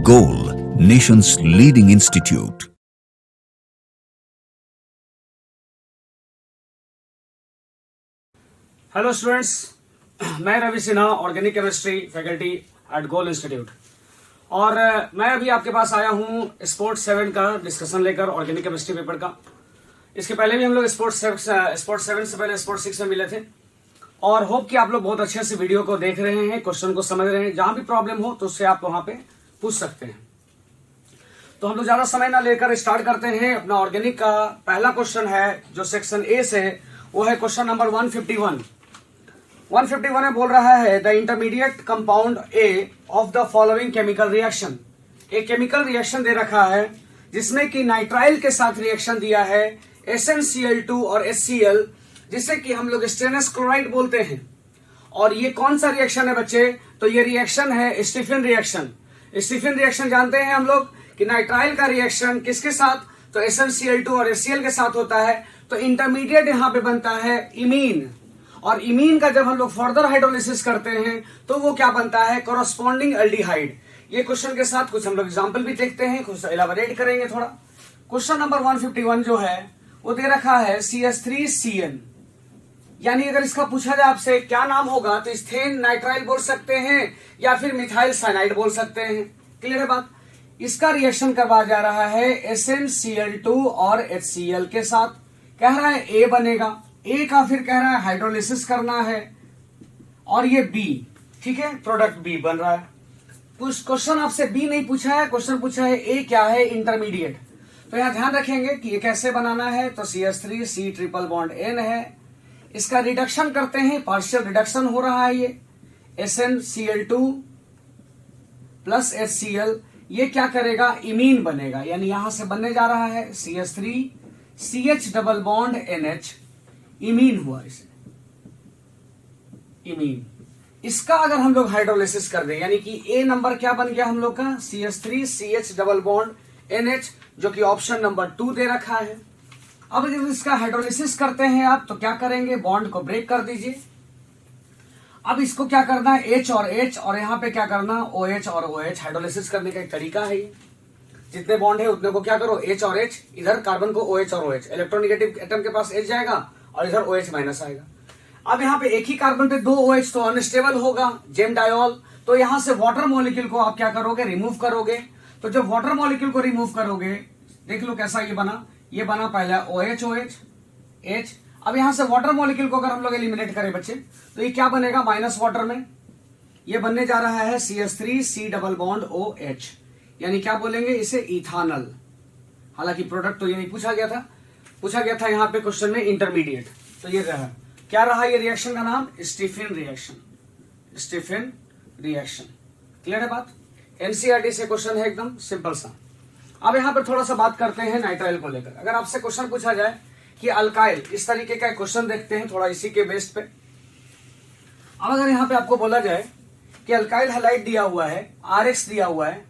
Goal, nation's leading institute. Hello students, मैं Ravi Sinha, organic chemistry faculty at Goal institute. और मैं अभी आपके पास आया हूँ स्पोर्ट्स 7 का डिस्कशन लेकर ऑर्गेनिक केमिस्ट्री पेपर का। इसके पहले भी हम लोग स्पोर्ट्स 7 से पहले स्पोर्ट्स 6 में मिले थे और होप कि आप लोग बहुत अच्छे से वीडियो को देख रहे हैं, क्वेश्चन को समझ रहे हैं। जहां भी प्रॉब्लम हो तो उससे आप वहां पे पूछ सकते हैं। तो हम लोग ज्यादा समय ना लेकर स्टार्ट करते हैं। अपना ऑर्गेनिक का पहला क्वेश्चन है जो सेक्शन ए से, वो है क्वेश्चन नंबर 151 में बोल रहा है the intermediate compound A of the following chemical reaction. एक केमिकल रिएक्शन दे रखा है जिसमें कि नाइट्राइल के साथ रिएक्शन दिया है SnCl2 और HCl, जिसे कि हम लोग स्टेनस क्लोराइड बोलते हैं। और ये कौन सा रिएक्शन है बच्चे? तो ये रिएक्शन है स्टीफन रिएक्शन। स्टीफन रिएक्शन जानते हैं हम लोग कि नाइट्राइल का रिएक्शन किसके साथ? तो SnCl2 और HCl के साथ होता है। तो इंटरमीडिएट यहां पे बनता है इमीन, और इमीन का जब हम लोग फर्दर हाइड्रोलिसिस करते हैं तो वो क्या बनता है? Corresponding aldehyde. ये क्वेश्चन के साथ कुछ हम लोग एग्जांपल भी देखते हैं, कुछ एलाबोरेट करेंगे थोड़ा। क्वेश्चन नंबर 151 जो है वो दे रखा है CH3CN, यानी अगर इसका पूछा जाए आपसे क्या नाम होगा तो स्टेन नाइट्राइल बोल सकते हैं या फिर मिथाइल साइनाइड बोल सकते हैं। क्लियर है बात? इसका रिएक्शन करवाया जा रहा है SnCl2 और HCl के साथ। कह रहा है ए बनेगा, ए का फिर कह रहा है हाइड्रोलिसिस करना है, और ये बी, ठीक है, प्रोडक्ट बी बन रहा है। क्वेश्चन आपसे बी नहीं पूछा है, क्वेश्चन पूछा है ए क्या है? इंटरमीडिएट। तो यहां ध्यान रखेंगे कि ये कैसे बनाना है। तो CH3C ट्रिपल बॉन्ड N है, इसका रिडक्शन करते हैं, पार्शियल रिडक्शन हो रहा है। ये SnCl2 प्लस HCl, ये क्या करेगा? इमीन बनेगा, यानी यहां से बनने जा रहा है CH3CH double bond NH, imine हुआ इसे, इमीन। इसका अगर हम लोग हाइड्रोलिसिस कर दें, यानी कि ए नंबर क्या बन गया हम लोग का? CH3CH डबल बॉन्ड NH, जो कि ऑप्शन नंबर 2 दे रखा है। अब जब इसका हाइड्रोलिसिस करते हैं आप तो क्या करेंगे? बॉन्ड को ब्रेक कर दीजिए। अब इसको क्या करना है? H और H, और यहां पे क्या करना? OH और OH। हाइड्रोलिसिस करने का एक तरीका है ये। जितने बॉन्ड है उतने को क्या करो? H और H। इधर कार्बन को OH और OH, इलेक्ट्रोनेगेटिव एटम के पास H जाएगा और इधर OH माइनस आएगा। अब यहाँ पे एक ही कार्बन पे 2 OH तो अनस्टेबल होगा, जेम डायोल। तो यहां से वाटर मॉलिक्यूल को आप क्या करोगे? रिमूव करोगे। तो जब वाटर मॉलिक्यूल को रिमूव करोगे, देख लो कैसा ये बना। ये बना पहला OH OH H। अब यहां से वाटर मॉलिक्यूल को अगर हम लोग एलिमिनेट करें बच्चे तो ये क्या बनेगा? माइनस वाटर में ये बनने जा रहा है CH3C डबल बॉन्ड OH, यानी क्या बोलेंगे इसे? इथानल। हालांकि प्रोडक्ट तो ये नहीं पूछा गया था, पूछा गया था यहाँ पे क्वेश्चन में इंटरमीडिएट। तो ये रहा, क्या रहा ये रिएक्शन का नाम? Stephen reaction, Stephen reaction. Clear है बात? NCERT से क्वेश्चन है, एकदम सिंपल सा। अब यहाँ पे थोड़ा सा बात करते हैं नाइट्राइल को लेकर। अगर आपसे क्वेश्चन पूछा जाए कि अल्काइल, इस तरीके का क्वेश्चन देखते हैं थोड़ा इसी के बेस पे। अब अगर यहाँ पे आपको बोला जाए कि अल्काइल हैलाइड दिया हुआ है, RX दिया हुआ है,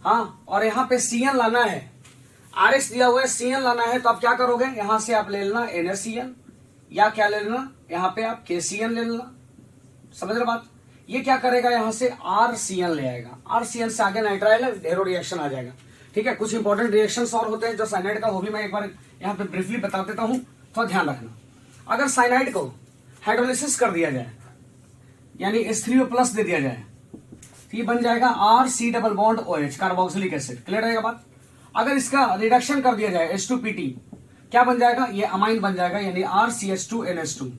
हाँ, और यहाँ पे CN लाना है, RX दिया हुआ है, CN लाना है, तो आप क्या करोगे? यहां से आप ले लेना NaCN, या क्या ले लेना? यहाँ पे आप KCN ले लेना। समझ रहे बात? ये क्या करेगा? यहां से RCN ले आएगा। RCN से आगे नाइट्राइल है, ढेरों रिएक्शन आ जाएगा। ठीक है, कुछ इंपॉर्टेंट रिएक्शंस और होते हैं जो साइनाइड का, वो भी मैं एक बार यहाँ पे ब्रीफली बता देता हूं, थोड़ा ध्यान रखना। अगर साइनाइड को हाइड्रोलिसिस कर दिया जाए, यानी H3O प्लस दे दिया जाए, तो ये बन जाएगा RC double bond OH, carboxylic acid. Clear रहेगा बात? अगर इसका रिडक्शन कर दिया जाए H2PT, क्या बन जाएगा? ये अमाइन बन जाएगा, यानी RCH2NH2।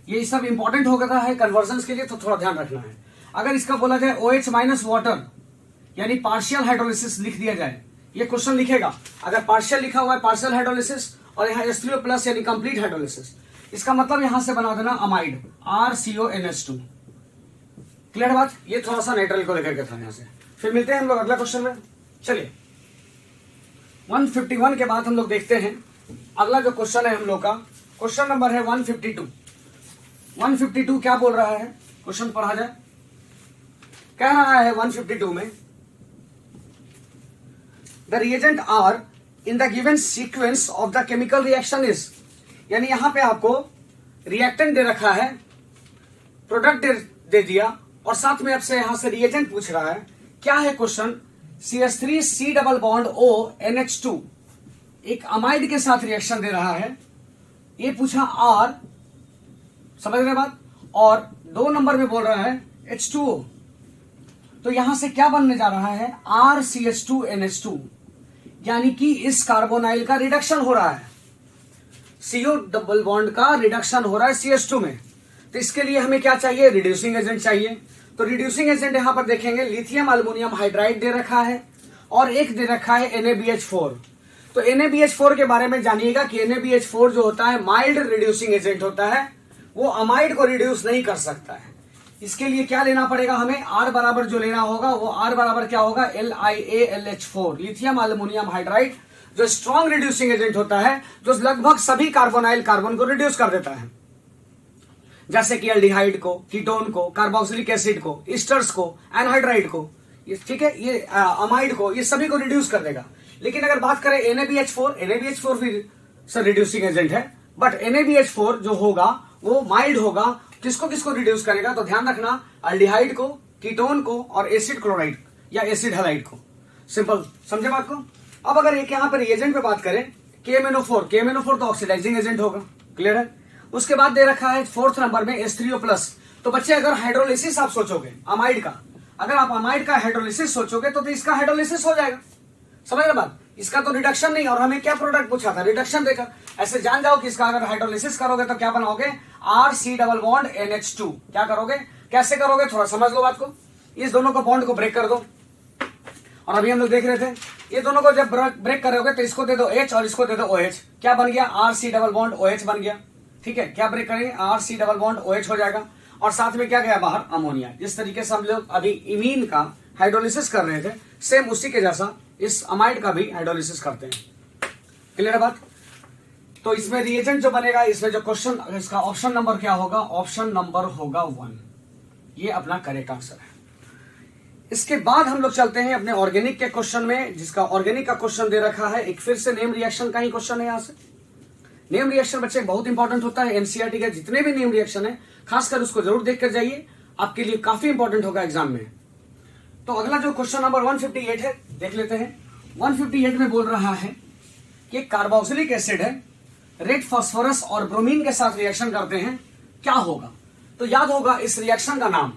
ये सब इंपॉर्टेंट हो गया है कन्वर्जन के लिए, तो थोड़ा ध्यान रखना है। अगर इसका बोला जाए OH माइनस वाटर, यानी पार्शियल हाइड्रोलिसिस लिख दिया जाए, ये क्वेश्चन लिखेगा। अगर पार्शियल लिखा हुआ है, पार्शियल हाइड्रोलिसिस, और यहाँ H3O प्लस यानी कंप्लीट हाइड्रोलिसिस, इसका मतलब यहां से बना देना अमाइड, RCONH2। क्लियर बात? ये थोड़ा सा नाइट्राइल को लेकर के था यहां से। फिर मिलते हैं हम लोग अगला क्वेश्चन में। चलिए 151 के बाद हम लोग देखते हैं अगला जो क्वेश्चन है हम लोग का, क्वेश्चन नंबर है 152। 152 क्या बोल रहा है? क्वेश्चन पढ़ा जाए। कह रहा है 152 में the reagent are in the given sequence of the chemical reaction is, यानी यहां पे आपको रिएक्टेंट दे रखा है, प्रोडक्ट दे दिया, और साथ में आपसे यहां से रिएजेंट पूछ रहा है। क्या है question? CH3 C double bond O NH2 एक अमाइड के साथ रिएक्शन दे रहा है। ये पूछा R, समझ रहे बात, और 2 नंबर में बोल रहा है H2O। तो यहां से क्या बनने जा रहा है, RCH2NH2, यानी कि इस कार्बोनाइल का रिडक्शन हो रहा है, CO डबल बॉन्ड का रिडक्शन हो रहा है CH2 में। तो इसके लिए हमें क्या चाहिए, रिड्यूसिंग एजेंट चाहिए। तो रिड्यूसिंग एजेंट यहां पर देखेंगे, लिथियम अल्युमिनियम हाइड्राइड दे रखा है और एक दे रखा है NaBH4। तो NaBH4 के बारे में जानिएगा कि NaBH4 जो होता है माइल्ड रिड्यूसिंग एजेंट होता है, वो अमाइड को रिड्यूस नहीं कर सकता है। इसके लिए क्या लेना पड़ेगा हमें, R बराबर जो लेना होगा वो R बराबर क्या होगा, LiAlH4, लिथियम अल्युमिनियम हाइड्राइड, जो स्ट्रॉन्ग रिड्यूसिंग एजेंट होता है, जो लगभग सभी कार्बोनाइल कार्बन को रिड्यूस कर देता है, जैसे कि एल्डिहाइड को, कीटोन को, कार्बोक्सिलिक एसिड को, ईस्टर्स को, एनहाइड्राइड को, ठीक है, ये अमाइड को, ये सभी को रिड्यूस कर देगा। लेकिन अगर बात करें NaBH4 भी सर रिड्यूसिंग एजेंट है, बट NaBH4 जो होगा वो माइल्ड होगा। किसको किसको रिड्यूस करेगा, तो ध्यान रखना, एल्डिहाइड को, कीटोन को और एसिड क्लोराइड या एसिड हैलाइड को। सिंपल, समझे बात को। अब अगर एक यहां पर रिएजेंट पे बात करें, KMnO4 तो ऑक्सीडाइजिंग एजेंट होगा, क्लियर है। उसके बाद दे रखा है 4th नंबर में H3O+। तो बच्चे अगर हाइड्रोलिसिस आप सोचोगे अमाइड का, अगर आप अमाइड का हाइड्रोलिसिस सोचोगे तो इसका हाइड्रोलिसिस हो जाएगा, समझ रहे बात। इसका तो रिडक्शन नहीं, और हमें क्या प्रोडक्ट पूछा था, रिडक्शन देकर। ऐसे जान जाओ कि इसका अगर हाइड्रोलिसिस करोगे तो क्या बनाओगे, RC डबल बॉन्ड NH2। क्या करोगे, कैसे करोगे, थोड़ा समझ लो बात को। इस दोनों को बॉन्ड को ब्रेक कर दो, और अभी हम लोग देख रहे थे ये दोनों को जब ब्रेक करोगे तो इसको दे दो H और इसको दे दो OH। क्या बन गया, RC डबल बॉन्ड OH बन गया, ठीक है। क्या ब्रेक करेंगे, RC डबल बॉन्ड OH हो जाएगा, और साथ में क्या गया बाहर, अमोनिया। जिस तरीके से हम लोग अभी इमीन का हाइड्रोलिसिस कर रहे थे, सेम उसी के जैसा इस अमाइड का भी हाइड्रोलिसिस करते हैं, क्लियर बात। तो इसमें रिएजेंट जो बनेगा, इसमें जो क्वेश्चन, इसका ऑप्शन नंबर क्या होगा, ऑप्शन नंबर होगा 1। ये अपना करेक्ट आंसर है। इसके बाद हम लोग चलते हैं अपने ऑर्गेनिक के क्वेश्चन में, जिसका ऑर्गेनिक का क्वेश्चन दे रखा है। एक फिर से नेम रिएक्शन का ही क्वेश्चन है। यहां से नेम रिएक्शन बच्चे बहुत इंपॉर्टेंट होता है। एनसीईआरटी के जितने भी नेम रिएक्शन है, खासकर उसको जरूर देख कर जाइए, आपके लिए काफी इंपॉर्टेंट होगा एग्जाम में। तो अगला जो क्वेश्चन नंबर 158 है, देख लेते हैं। 158 में बोल रहा है कि कार्बोक्सिलिक एसिड है, रेड फास्फोरस और ब्रोमीन के साथ रिएक्शन करते हैं, क्या होगा। तो याद होगा इस रिएक्शन का नाम,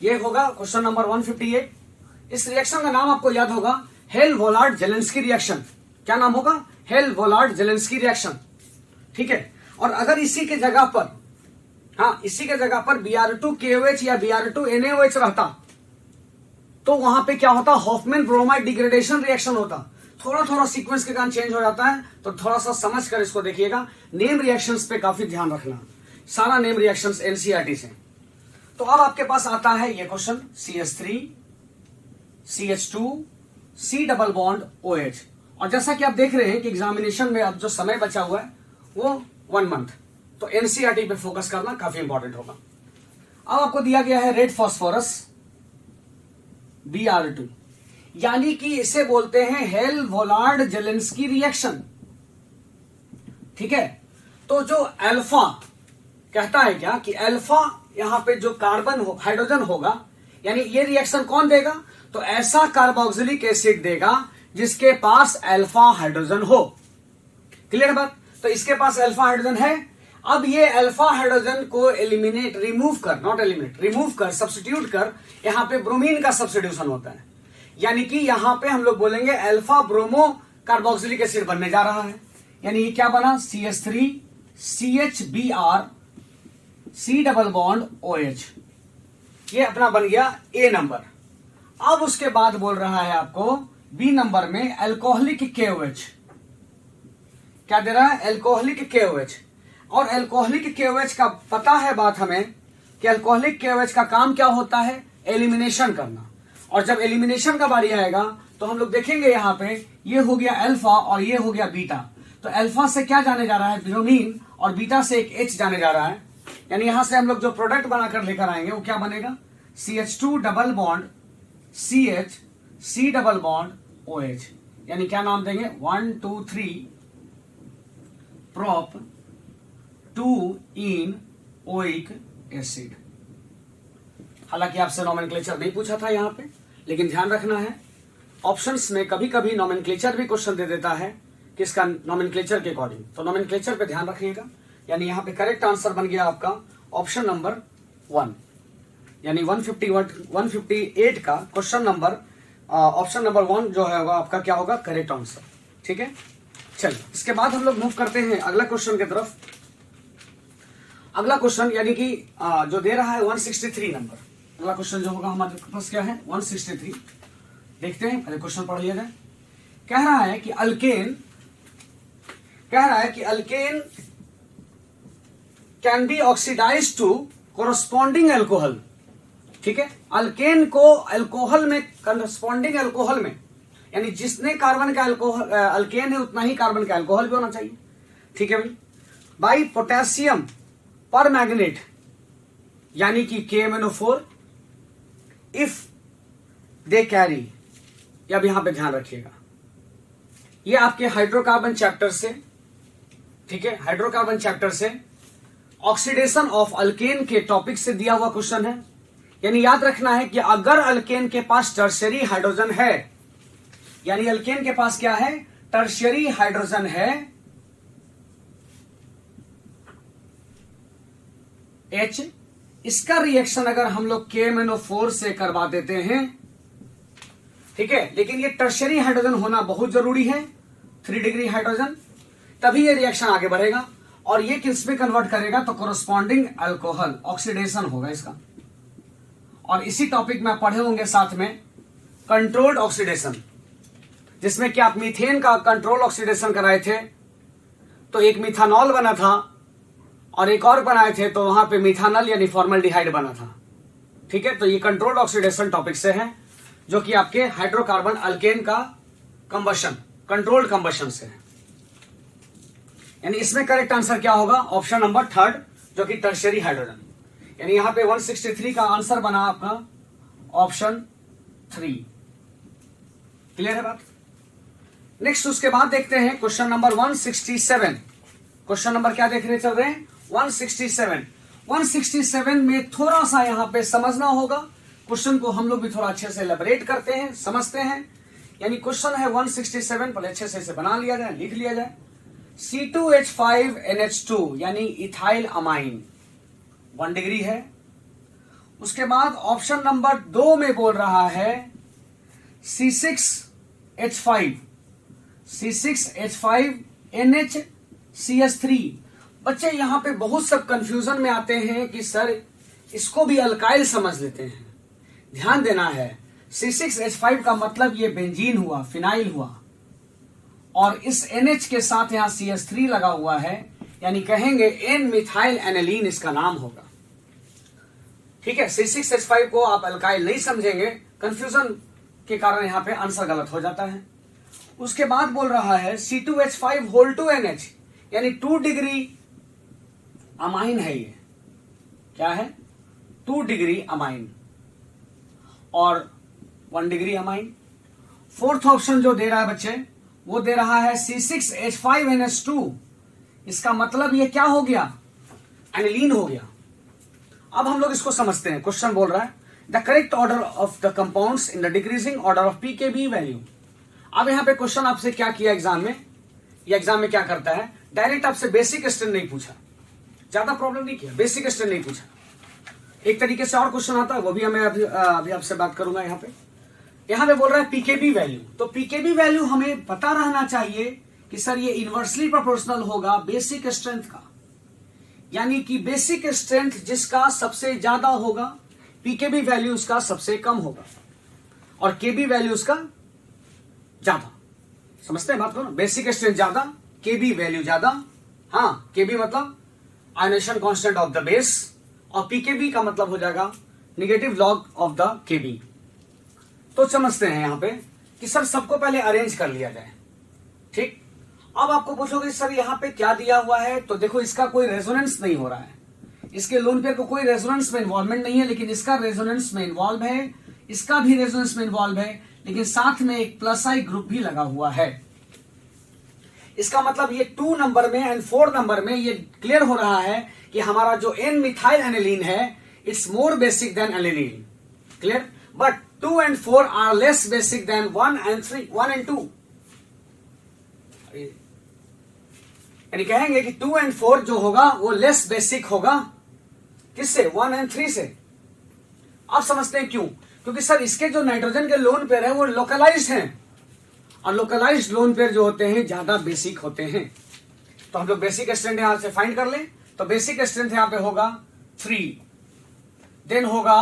ये होगा क्वेश्चन नंबर 158। इस रिएक्शन का नाम आपको याद होगा, हेल-वोलार्ड-जेलेंस्की रिएक्शन। क्या नाम होगा, हेल-वोलार्ड-जेलेंस्की रिएक्शन, ठीक है। और अगर इसी के जगह पर, हाँ, इसी के जगह पर Br2KOH या Br2NaOH रहता तो वहां पे क्या होता, हॉफमैन ब्रोमाइड डिग्रेडेशन रिएक्शन होता। थोड़ा थोड़ा सीक्वेंस के कारण चेंज हो जाता है, तो थोड़ा सा समझ कर इसको देखिएगा। नेम रिएक्शंस पे काफी ध्यान रखना, सारा नेम रिएक्शंस एनसीईआरटी से। तो अब आपके पास आता है ये question, CH3 CH2 C double bond OH। और जैसा कि आप देख रहे हैं कि एग्जामिनेशन में अब जो समय बचा हुआ है वो 1 मंथ, तो एनसीईआरटी पे फोकस करना काफी इंपॉर्टेंट होगा। अब आपको दिया गया है रेड फास्फोरस Br2, यानी कि इसे बोलते हैं हेल-वोलार्ड-जेलेंस्की रिएक्शन, ठीक है। तो जो अल्फा कहता है क्या कि अल्फा यहां पे जो कार्बन हो, हाइड्रोजन होगा, यानी ये रिएक्शन कौन देगा, तो ऐसा कार्बोक्सिलिक एसिड देगा जिसके पास अल्फा हाइड्रोजन हो, क्लियर बात। तो इसके पास अल्फा हाइड्रोजन है। अब ये अल्फा हाइड्रोजन को एलिमिनेट, रिमूव कर, नॉट एलिमिनेट, रिमूव कर, सब्स्टिट्यूट कर, यहां पे ब्रोमीन का सब्स्टिट्यूशन होता है, यानी कि यहां पे हम लोग बोलेंगे अल्फा ब्रोमो कार्बोक्सिलिक एसिड बनने जा रहा है। यानी ये क्या बना, CH3 CHBr C double bond OH, ये अपना बन गया A नंबर। अब उसके बाद बोल रहा है आपको B नंबर में अल्कोहलिक KOH। क्या दे रहा है, अल्कोहलिक KOH। और अल्कोहलिक KOH का पता है बात हमें कि अल्कोहलिक KOH का काम क्या होता है, एलिमिनेशन करना। और जब एलिमिनेशन का बारी आएगा तो हम लोग देखेंगे यहां पे ये हो गया अल्फा और ये हो गया बीटा। तो अल्फा से क्या जाने जा रहा है, ब्रोमीन, और बीटा से एक H जाने जा रहा है। यानी यहां से हम लोग जो प्रोडक्ट बनाकर लेकर आएंगे वो क्या बनेगा, CH2 double bond CH C double bond OH। यानी क्या नाम देंगे, 1 2 3 प्रोप 2 इन ओइक एसिड। हालांकि आपसे नोमेनक्लेचर नहीं पूछा था यहां पे, लेकिन ध्यान रखना है ऑप्शंस में कभी कभी नोमेनक्लेचर भी क्वेश्चन दे देता है किसका, नोमेनक्लेचर के अकॉर्डिंग, तो नोमेनक्लेचर पे ध्यान रखिएगा। यानी यहाँ पे करेक्ट आंसर बन गया आपका ऑप्शन नंबर 1, यानी 158 का क्वेश्चन नंबर ऑप्शन नंबर 1 जो है आपका क्या होगा, करेक्ट आंसर। ठीक है, चलिए इसके बाद हम लोग मूव करते हैं अगला क्वेश्चन की तरफ। अगला क्वेश्चन यानी कि जो दे रहा है 163 नंबर, अगला क्वेश्चन जो होगा हमारे पास क्या है 163। देखते हैं, पहले क्वेश्चन पढ़ लिया जाए। कह रहा है कि alkane can be oxidise to corresponding alcohol. ठीक है, अल्केन को अल्कोहल में, करस्पॉन्डिंग एल्कोहल में, यानी जिसने कार्बन का अल्कोहल अल्केन है उतना ही कार्बन का अल्कोहल भी होना चाहिए। ठीक है भाई, बाई पोटेशियम पर मैग्नेट यानी कि KMnO4 इफ दे कैरी, अब यहां पे ध्यान रखिएगा ये आपके हाइड्रोकार्बन चैप्टर से, ठीक है, हाइड्रोकार्बन चैप्टर से ऑक्सीडेशन ऑफ अल्केन के टॉपिक से दिया हुआ क्वेश्चन है। यानी याद रखना है कि अगर अल्केन के पास टर्शियरी हाइड्रोजन है, यानी अल्केन के पास क्या है, टर्शियरी हाइड्रोजन है H, इसका रिएक्शन अगर हम लोग KMnO4 से करवा देते हैं, ठीक है, लेकिन ये टर्शियरी हाइड्रोजन होना बहुत जरूरी है, 3 डिग्री हाइड्रोजन, तभी ये रिएक्शन आगे बढ़ेगा और ये किस में कन्वर्ट करेगा, तो कोरस्पॉन्डिंग अल्कोहल, ऑक्सीडेशन होगा इसका। और इसी टॉपिक में पढ़े होंगे साथ में कंट्रोल्ड ऑक्सीडेशन, जिसमें कि आप मीथेन का कंट्रोल ऑक्सीडेशन कराए थे तो एक मिथानॉल बना था और एक और बनाए थे तो वहां पे मिथानल यानी फॉर्मल्डिहाइड बना था। ठीक है, तो ये कंट्रोल्ड ऑक्सीडेशन टॉपिक से है, जो कि आपके हाइड्रोकार्बन अल्केन का कंबशन, कंट्रोल्ड कंबशन से है। यानी इसमें करेक्ट आंसर क्या होगा, ऑप्शन नंबर 3 जो कि टर्शियरी हाइड्रोजन। यानी यहां पे 163 का आंसर बना आपका ऑप्शन 3। क्लियर है बात। नेक्स्ट उसके बाद देखते हैं क्वेश्चन नंबर 167। क्वेश्चन नंबर क्या देख रहे चल रहे हैं 167 में थोड़ा सा यहां पे समझना होगा क्वेश्चन को, हम लोग भी थोड़ा अच्छे से एलेबोरेट करते हैं, समझते हैं। यानी क्वेश्चन है 167, पहले अच्छे से इसे बना लिया जाए, लिख लिया जाए। C2H5NH2 यानी इथाइल अमाइन 1 डिग्री है। उसके बाद ऑप्शन नंबर 2 में बोल रहा है C6H5NHCH3। बच्चे यहां पे बहुत सब कंफ्यूजन में आते हैं कि सर इसको भी अल्काइल समझ लेते हैं। ध्यान देना है, C6H5 का मतलब ये बेंजीन हुआ, फिनाइल हुआ, और इस NH के साथ यहां CH3 लगा हुआ है, यानी कहेंगे N मिथाइल एनिलीन इसका नाम होगा। ठीक है, C6H5 को आप अल्काइल नहीं समझेंगे, कंफ्यूजन के कारण यहां पे आंसर गलत हो जाता है। उसके बाद बोल रहा है C2H5(2NH) यानी 2 डिग्री अमाइन है। ये क्या है, 2 डिग्री अमाइन और 1 डिग्री अमाइन। फोर्थ ऑप्शन जो दे रहा है बच्चे वो दे रहा है C6H5NH2, इसका मतलब ये क्या हो गया, एनिलीन हो गया। अब हम लोग इसको समझते हैं। क्वेश्चन बोल रहा है the correct order of the compounds in the decreasing order of pKb value. अब यहां पे क्वेश्चन आपसे क्या किया एग्जाम में, ये एग्जाम में क्या करता है, डायरेक्ट आपसे बेसिक स्ट्रेंथ नहीं पूछा, ज्यादा प्रॉब्लम नहीं किया, बेसिक स्ट्रेंथ नहीं पूछा। एक तरीके से और क्वेश्चन आता है, वो भी मैं अभी आपसे बात करूंगा। यहां पे बोल रहा है पीकेबी वैल्यू, तो पीकेबी वैल्यू हमें पता रहना चाहिए कि सर ये इनवर्सली प्रोपोर्शनल होगा बेसिक स्ट्रेंथ का, यानी कि बेसिक स्ट्रेंथ जिसका सबसे ज्यादा होगा पीकेबी वैल्यू उसका सबसे कम होगा और केबी वैल्यू उसका ज्यादा। समझते हैं बात को ना, बेसिक स्ट्रेंथ ज्यादा, केबी वैल्यू ज्यादा। हाँ, केबी मतलब ionisation constant of the base और पीकेबी का मतलब हो जाएगा नेगेटिव लॉग ऑफ द केबी। तो समझते हैं यहां पे कि सर सबको पहले अरेंज कर लिया जाए। ठीक, अब आपको पूछोगे सर यहां पे क्या दिया हुआ है, तो देखो इसका कोई रेजोनेंस नहीं हो रहा है, इसके लोन पेयर को कोई रेजोनेंस में इन्वॉल्वमेंट नहीं है, लेकिन इसका रेजोनेंस में इन्वॉल्व है, इसका भी रेजोनेंस में इन्वॉल्व है, लेकिन साथ में एक प्लस आई ग्रुप भी लगा हुआ है। इसका मतलब ये 2 नंबर में एंड 4 नंबर में ये क्लियर हो रहा है कि हमारा जो एन मिथाइल एनिलीन है it's more basic than aniline. Clear, but 2 and 4 are less basic than 1 and 2. यानी कहेंगे कि 2 and 4 जो होगा वो लेस बेसिक होगा किससे? 1 and 3 से। आप समझते हैं क्यों? क्योंकि सर इसके जो नाइट्रोजन के लोन पेयर है वो लोकलाइज्ड हैं, और लोकलाइज्ड लोन पेयर जो होते हैं ज्यादा बेसिक होते हैं। तो हम लोग बेसिक स्ट्रेंथ यहां से फाइंड कर लें। तो बेसिक स्ट्रेंथ यहां पे होगा 3, देन होगा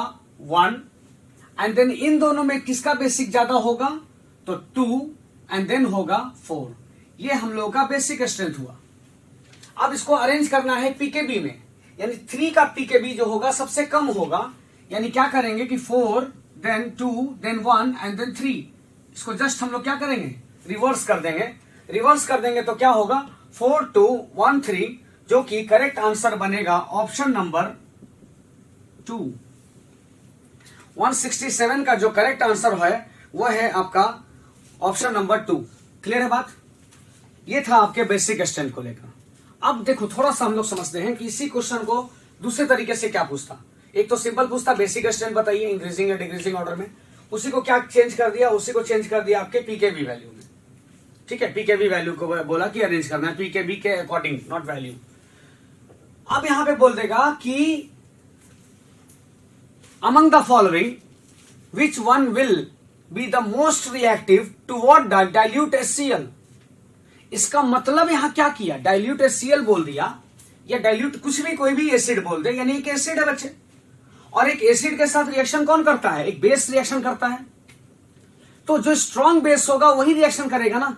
1, एंड देन इन दोनों में किसका बेसिक ज्यादा होगा? तो 2, एंड देन होगा 4। ये हम लोगों का बेसिक स्ट्रेंथ हुआ। अब इसको अरेंज करना है पीकेबी में, यानी 3 का पीकेबी जो होगा सबसे कम होगा। यानी क्या करेंगे कि 4, देन 2, देन 1 एंड देन 3। इसको जस्ट हम लोग क्या करेंगे? रिवर्स कर देंगे। रिवर्स कर देंगे तो क्या होगा? 4, 2, 1, 3, जो कि करेक्ट आंसर बनेगा ऑप्शन नंबर 2। 167 का जो करेक्ट आंसर है वह है आपका ऑप्शन नंबर 2। क्लियर है बात? ये था आपके बेसिक स्ट्रेंथ को लेकर। अब देखो थोड़ा सा हम लोग समझते हैं कि इसी क्वेश्चन को दूसरे तरीके से क्या पूछता। एक तो सिंपल पूछता बेसिक स्ट्रेंथ बताइए इंक्रीजिंग या डिक्रीजिंग ऑर्डर में, उसी को क्या चेंज कर दिया? उसी को चेंज कर दिया आपके पीकेबी वैल्यू में। ठीक है, पीकेबी वैल्यू को बोला कि अरेंज करना है पीकेबी के अकॉर्डिंग, नॉट वैल्यू। अब यहां पे बोल देगा कि among the following which one will be the most reactive toward the dilute HCl। इसका मतलब यहां क्या किया? डाइल्यूट HCl बोल दिया, या डाइल्यूट कुछ भी कोई भी एसिड बोल दे, यानी एक एसिड है बच्चे, और एक एसिड के साथ रिएक्शन कौन करता है? एक बेस रिएक्शन करता है। तो जो स्ट्रॉन्ग बेस होगा वही रिएक्शन करेगा ना,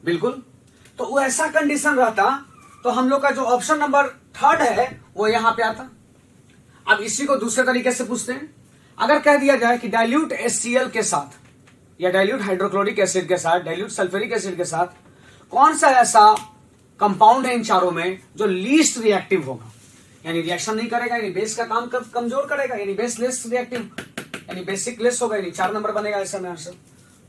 बिल्कुल। तो वो ऐसा कंडीशन रहता तो हम लोग का जो ऑप्शन नंबर 3 है वो यहां पे आता। अब इसी को दूसरे तरीके से पूछते हैं। अगर कह दिया जाए कि डाइल्यूट HCl के साथ या डाइल्यूट हाइड्रोक्लोरिक एसिड के साथ, डाइल्यूट सल्फ्यूरिक एसिड के साथ कौन सा ऐसा कंपाउंड है इन चारों में जो लीस्ट रिएक्टिव होगा, यानी रिएक्शन नहीं करेगा, यानी बेस का काम कमजोर करेगा, यानी बेस लेस रिएक्टिव, यानी बेसिक लेस होगा, यानी 4 नंबर बनेगा ऐसा में आंसर।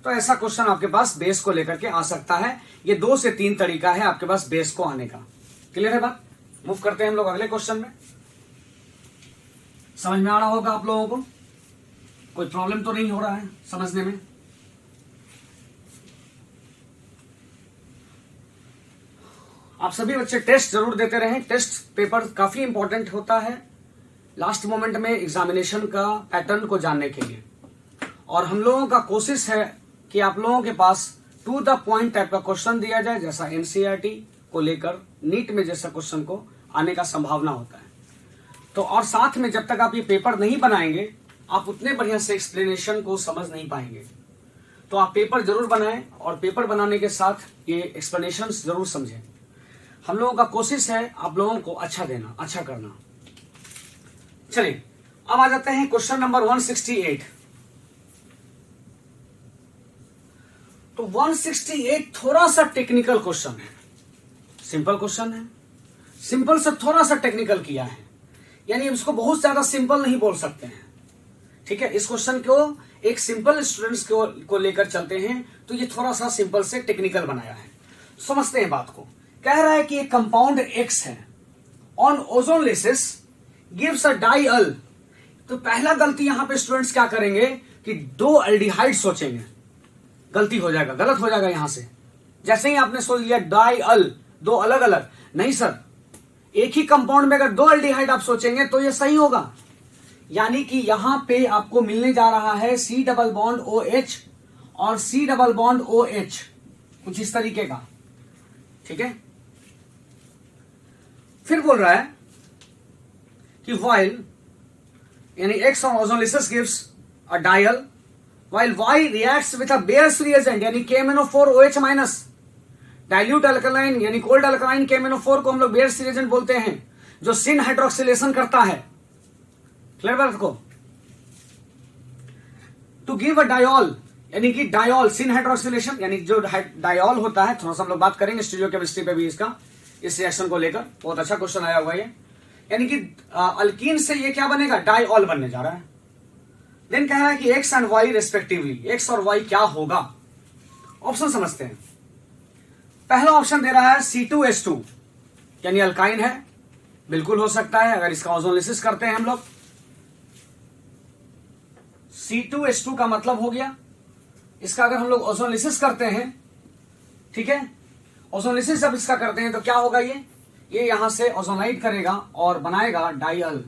तो ऐसा क्वेश्चन आपके पास बेस को लेकर के आ सकता है। ये 2 से 3 तरीका है आपके पास बेस को आने का। क्लियर है बात? मूव करते हैं हम लोग अगले क्वेश्चन में। समझ में आ रहा होगा आप लोगों को? कोई प्रॉब्लम तो नहीं हो रहा है समझने में? आप सभी बच्चे टेस्ट जरूर देते रहें। टेस्ट पेपर काफी इंपॉर्टेंट होता है लास्ट मोमेंट में एग्जामिनेशन का पैटर्न को जानने के लिए, और हम लोगों का कोशिश है कि आप लोगों के पास टू द पॉइंट टाइप का क्वेश्चन दिया जाए, जैसा एनसीईआरटी को लेकर नीट में जैसा क्वेश्चन को आने का संभावना होता है। तो और साथ में जब तक आप ये पेपर नहीं बनाएंगे आप उतने बढ़िया से एक्सप्लेनेशन को समझ नहीं पाएंगे। तो आप पेपर जरूर बनाएं, और पेपर बनाने के साथ ये एक्सप्लेनेशन जरूर समझें। हम लोगों का कोशिश है आप लोगों को अच्छा देना, अच्छा करना। चलिए अब आ जाते हैं क्वेश्चन नंबर 168। तो 168 थोड़ा सा टेक्निकल क्वेश्चन है, सिंपल क्वेश्चन है, सिंपल से थोड़ा सा टेक्निकल किया है, यानी इसको बहुत ज्यादा सिंपल नहीं बोल सकते हैं। ठीक है, इस क्वेश्चन को एक सिंपल स्टूडेंट्स को लेकर चलते हैं, तो ये थोड़ा सा सिंपल से टेक्निकल बनाया है। समझते हैं बात को। कह रहा है कि एक कंपाउंड X है, ऑन ओजोनलेसिस गिव्स अ डाइअल। तो पहला गलती यहां पे स्टूडेंट्स क्या करेंगे कि 2 एल्डिहाइड सोचेंगे, गलती हो जाएगा, गलत हो जाएगा यहां से। जैसे ही आपने सोच लिया डाइअल, 2 अलग अलग, नहीं सर, एक ही कंपाउंड में अगर 2 एल्डिहाइड आप सोचेंगे तो ये सही होगा। यानी कि यहां पे आपको मिलने जा रहा है C डबल बॉन्ड OH और C डबल बॉन्ड OH, कुछ इस तरीके का। ठीक है, फिर बोल रहा है कि while यानी X on ozonolysis gives a diol while Y reacts with a Bayes reagent यानी KMnO4 OH minus. Dilute alkaline यानी कोल्ड अल्कलाइन KMnO4 को हम लोग बेयर्स रिएजेंट बोलते हैं, जो सिन हाइड्रोक्सिलेशन करता है। क्लियर बात को? टू गिव अ डायोल यानी कि डायोल सिन हाइड्रोक्सिलेशन यानी जो डायोल होता है, थोड़ा सा हम लोग बात करेंगे स्टीरियोकेमिस्ट्री पे भी इसका, इस रिएक्शन को लेकर। बहुत अच्छा क्वेश्चन आया हुआ है। यानी कि अल्कीन से ये क्या बनेगा? डाइऑल बनने जा रहा है। देन कह रहा है कि X and Y respectively, X और वाई क्या होगा? ऑप्शन समझते हैं। पहला ऑप्शन दे रहा है C2H2 यानी अल्काइन है, बिल्कुल हो सकता है अगर इसका ओजोनलिसिस करते हैं हम लोग। C2H2 का मतलब हो गया, इसका अगर हम लोग ओजोनलिसिस करते हैं, ठीक है, ओजोनलिसिस जब इसका करते हैं तो क्या होगा, ये यहां से ओजोनाइड करेगा और बनाएगा डाइअल।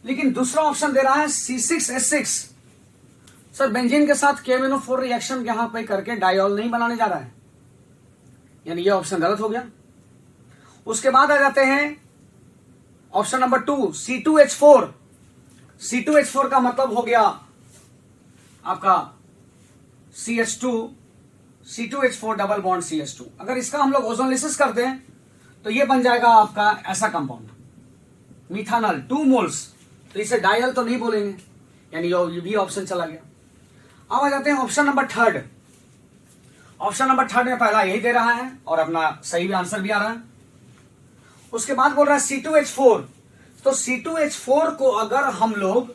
लेकिन दूसरा ऑप्शन दे रहा है C6H6। सर बेंजीन के साथ KMnO4 रिएक्शन यहां पे करके डाइऑल नहीं बनाने जा रहा है, यानी ये ऑप्शन गलत हो गया। उसके बाद आ जाते हैं ऑप्शन नंबर 2 C2H4। C2H4 का मतलब हो गया आपका CH2, C2H4 double bond CH2। अगर इसका हम लोग ओजोनलिसिस करते हैं तो ये बन जाएगा आपका ऐसा कंपाउंड, मिथानल 2 मोल्स। तो इसे डाइल तो नहीं बोलेंगे, यानी ये भी ऑप्शन चला गया। अब आ जाते हैं ऑप्शन नंबर 3। ऑप्शन नंबर 3 में पहला यही दे रहा है और अपना सही भी आंसर भी आ रहा है। उसके बाद बोल रहा है C2H4। तो C2H4 को अगर हम लोग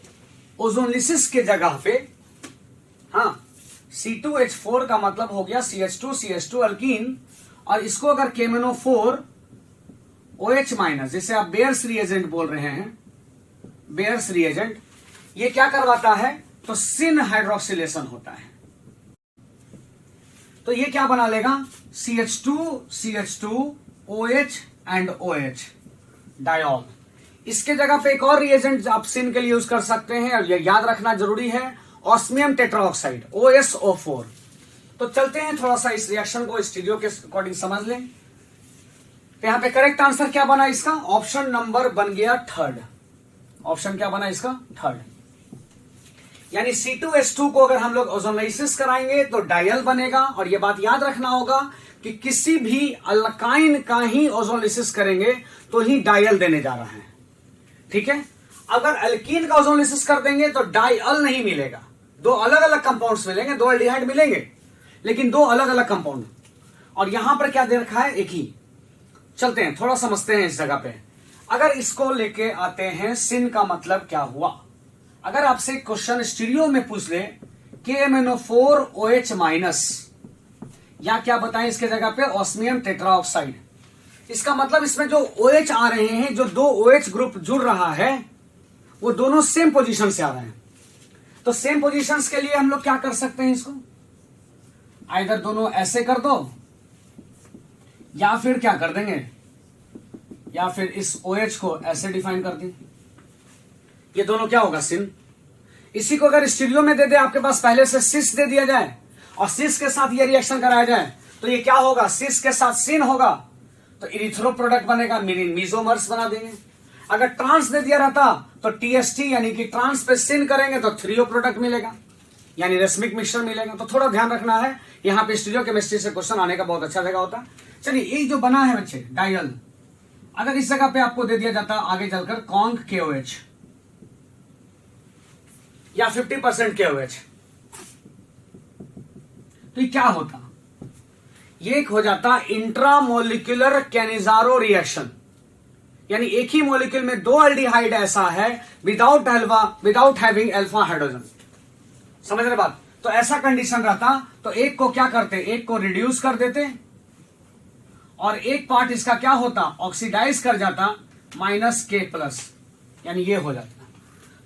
ओजोनलिसिस के जगह पे, हाँ, C2H4 का मतलब हो गया CH2 अल्कीन, और इसको अगर KMnO4 OH माइनस, जिसे आप बेयर्स रिएजेंट बोल रहे हैं, बेयर्स रिएजेंट, ये क्या करवाता है, तो सिन हाइड्रोक्सिलेशन होता है। तो ये क्या बना लेगा, CH2 OH and OH diol. इसके जगह पे एक और रिएजेंट आप सिन के लिए यूज कर सकते हैं, और ये याद रखना जरूरी है, ऑस्मियम टेट्राऑक्साइड OSO4। तो चलते हैं थोड़ा सा इस रिएक्शन को स्टीरियो के अकॉर्डिंग समझ लें। तो यहां पे करेक्ट आंसर क्या बना इसका, ऑप्शन नंबर बन गया 3rd। ऑप्शन क्या बना इसका, 3rd। यानी C2H2 को अगर हम लोग ओजोनलाइसिस कराएंगे तो डाइल बनेगा। और यह बात याद रखना होगा कि किसी भी अल्काइन का ही ओजोनलाइसिस करेंगे तो ही डाइल देने जा रहा है, ठीक है। अगर अल्कीन का ओजोनलाइसिस कर देंगे तो डाइल नहीं मिलेगा, 2 अलग अलग कंपाउंड्स मिलेंगे, 2 एल्डिहाइड मिलेंगे, लेकिन 2 अलग अलग कंपाउंड। और यहां पर क्या दे रखा है, एक ही। चलते हैं थोड़ा समझते हैं इस जगह पे। अगर इसको लेके आते हैं, सिन का मतलब क्या हुआ। अगर आपसे क्वेश्चन स्टीरियो में पूछ ले KMnO4 OH माइनस, या क्या बताएं इसके जगह पे, ऑस्मियम टेट्राऑक्साइड, इसका मतलब इसमें जो OH आ रहे हैं, जो 2 OH ग्रुप जुड़ रहा है, वो दोनों सेम पोजीशन से आ रहे हैं। तो सेम पोजीशंस के लिए हम लोग क्या कर सकते हैं, इसको आइदर दोनों ऐसे कर दो, या फिर क्या कर देंगे, या फिर इस OH को ऐसे डिफाइन कर दें। ये दोनों क्या होगा, सिन। इसी को अगर स्टीरियो में दे दे आपके पास, पहले से सिस दे दिया जाए और सिस के साथ ये रिएक्शन कराया जाए, तो ये क्या होगा, सिस के साथ सिन होगा, तो इरिथ्रो प्रोडक्ट बनेगा, मीजोमर्स बना देंगे। अगर ट्रांस दे दिया रहता तो TST, यानी कि ट्रांस पे सिन करेंगे तो थ्रियो प्रोडक्ट मिलेगा, यानी रेसमिक मिक्सचर मिलेगा। तो थोड़ा ध्यान रखना है, यहां पे स्टीरियो केमिस्ट्री से क्वेश्चन आने का बहुत अच्छा जगह होता है। चलिए, ये जो बना है बच्चे डाइल, अगर इस जगह पे आपको दे दिया जाता आगे चलकर कॉन्क KOH या 50% KOH, तो ये क्या होता, ये हो जाता इंट्रामोलिकुलर कैनिजारो रिएक्शन। यानी एक ही मॉलिक्यूल में 2 एल्डिहाइड ऐसा है विदाउट हैविंग अल्फा हाइड्रोजन। समझ रहे बात। तो ऐसा कंडीशन रहता तो एक को क्या करते, एक को रिड्यूस कर देते और एक पार्ट इसका क्या होता, ऑक्सीडाइज कर जाता -K+, यानी ये हो जाता।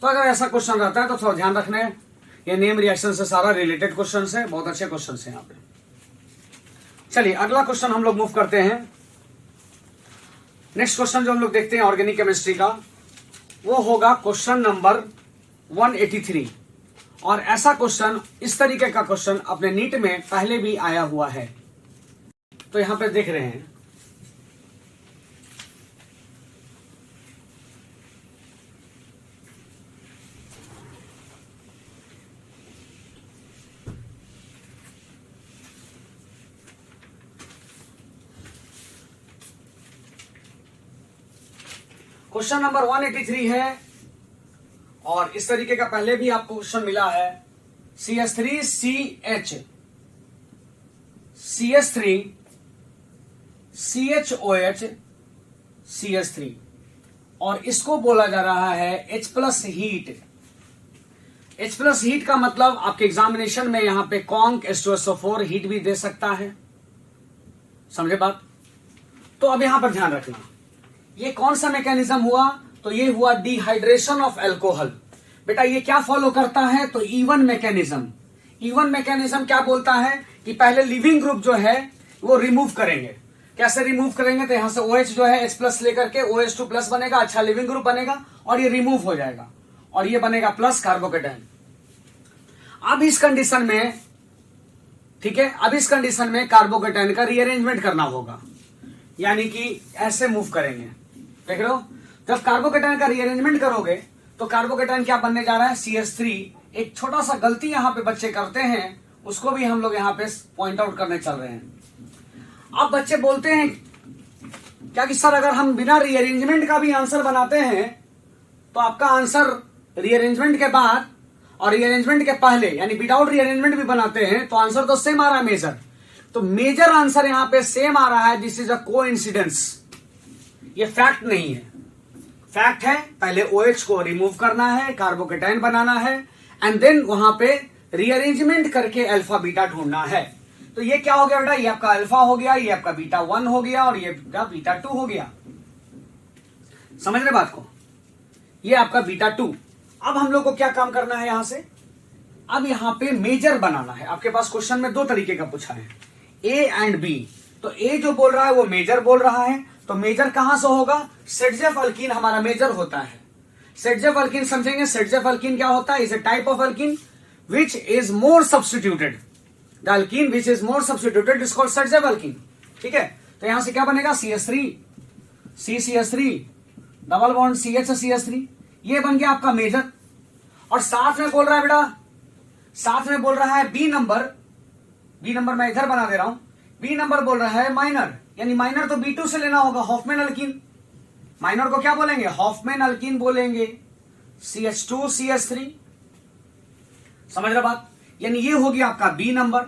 तो अगर ऐसा क्वेश्चन रहता है तो थोड़ा ध्यान रखना है, ये नेम रिएक्शन से सारा रिलेटेड क्वेश्चन है, बहुत अच्छे क्वेश्चन है यहाँ पे। चलिए अगला क्वेश्चन हम लोग मूव करते हैं। नेक्स्ट क्वेश्चन जो हम लोग देखते हैं ऑर्गेनिक केमिस्ट्री का, वो होगा क्वेश्चन नंबर 183। और ऐसा क्वेश्चन, इस तरीके का क्वेश्चन अपने नीट में पहले भी आया हुआ है। तो यहां पे देख रहे हैं, क्वेश्चन नंबर 183 है और इस तरीके का पहले भी आपको क्वेश्चन मिला है। CH3CH CH3 CHOH CH3 और इसको बोला जा रहा है H+ हीट। H+ हीट का मतलब आपके एग्जामिनेशन में यहां पे कॉन्क H2SO4 हीट भी दे सकता है। समझे बात। तो अब यहां पर ध्यान रखना, ये कौन सा मैकेनिज्म हुआ, तो ये हुआ डिहाइड्रेशन ऑफ अल्कोहल। बेटा ये क्या फॉलो करता है, तो इवन मैकेनिज्म। इवन मैकेनिज्म क्या बोलता है कि पहले लिविंग ग्रुप जो है वो रिमूव करेंगे। कैसे रिमूव करेंगे, तो यहां से OH जो है H+ लेकर के OH2+ बनेगा, अच्छा लिविंग ग्रुप बनेगा और ये रिमूव हो जाएगा और ये बनेगा प्लस कार्बोकेटाइन। अब इस कंडीशन में, ठीक है, अब इस कंडीशन में कार्बोकेटाइन का रीअरेंजमेंट करना होगा, यानी कि ऐसे मूव करेंगे। देख रहे हो, जब कार्बोकेटाइन का रीअरेंजमेंट करोगे तो कार्बोकेटाइन क्या बनने जा रहा है, CH3। एक छोटा सा गलती यहां पे बच्चे करते हैं, उसको भी हम लोग यहां पे पॉइंट आउट करने चल रहे हैं। अब बच्चे बोलते हैं क्या कि सर अगर हम बिना रीअरेंजमेंट का भी आंसर बनाते हैं तो आपका आंसर रीअरेंजमेंट के बाद और रीअरेंजमेंट के पहले यानी विदाउट रीअरेंजमेंट भी बनाते हैं तो आंसर तो सेम आ रहा है मेजर। तो मेजर आंसर यहां पे सेम आ रहा है, दिस इज अ कोइंसिडेंस। ये फैक्ट नहीं है, फैक्ट है पहले OH को रिमूव करना है, कार्बोकेटाइन बनाना है एंड देन वहां पे रीअरेंजमेंट करके अल्फा बीटा ढूंढना है। तो ये क्या हो गया बेटा, ये आपका अल्फा हो गया, ये आपका β1 हो गया और ये β2 हो गया। समझ रहे बात को, ये आपका β2। अब हम लोग को क्या काम करना है यहां से, अब यहां पे मेजर बनाना है। आपके पास क्वेश्चन में दो तरीके का पूछा है, A एंड B। तो A जो बोल रहा है वो मेजर बोल रहा है, तो मेजर कहां से होगा, सेटजेफ अल्कीन हमारा मेजर होता है। सेटजेफ अल्कीन समझेंगे, सेटजेफ अल्कीन क्या होता है, is a type of alkyne which is more substituted. The alkyne which is more substituted is called सेटजेफ alkyne. ठीक है, तो यहां से क्या बनेगा, CH3 CCH3 double bond CH3, ये बन गया आपका मेजर। और साथ में बोल रहा है बेटा, साथ में बोल रहा है बी नंबर मैं इधर बना दे रहा हूं, बी नंबर बोल रहा है माइनर, यानी माइनर तो B2 से लेना होगा, हॉफमैन अल्कीन। माइनर को क्या बोलेंगे, हॉफमैन अल्कीन बोलेंगे, CH2 CH3। समझ रहे बात, यानी ये हो गया आपका बी नंबर।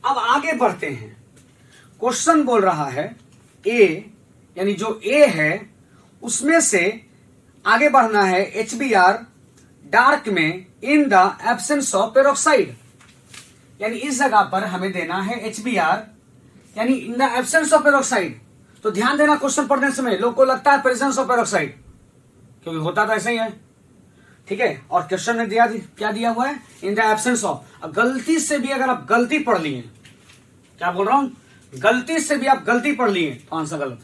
अब आगे बढ़ते हैं, क्वेश्चन बोल रहा है A, यानी जो A है उसमें से आगे बढ़ना है HBr डार्क में in the absence of peroxide, यानी इस जगह पर हमें देना है HBr यानी in the absence of peroxide. तो ध्यान देना, क्वेश्चन पढ़ने समय लोग को लगता है प्रेजेंस ऑफ पेरोक्साइड, क्योंकि होता तो ऐसा ही है। ठीक है, और क्वेश्चन ने दिया क्या दिया हुआ है, इन द एब्सेंस ऑफ। अब गलती से भी अगर आप गलती पढ़ लिए, क्या बोल रहा हूं, गलती से भी आप गलती पढ़ लिए तो आंसर गलत।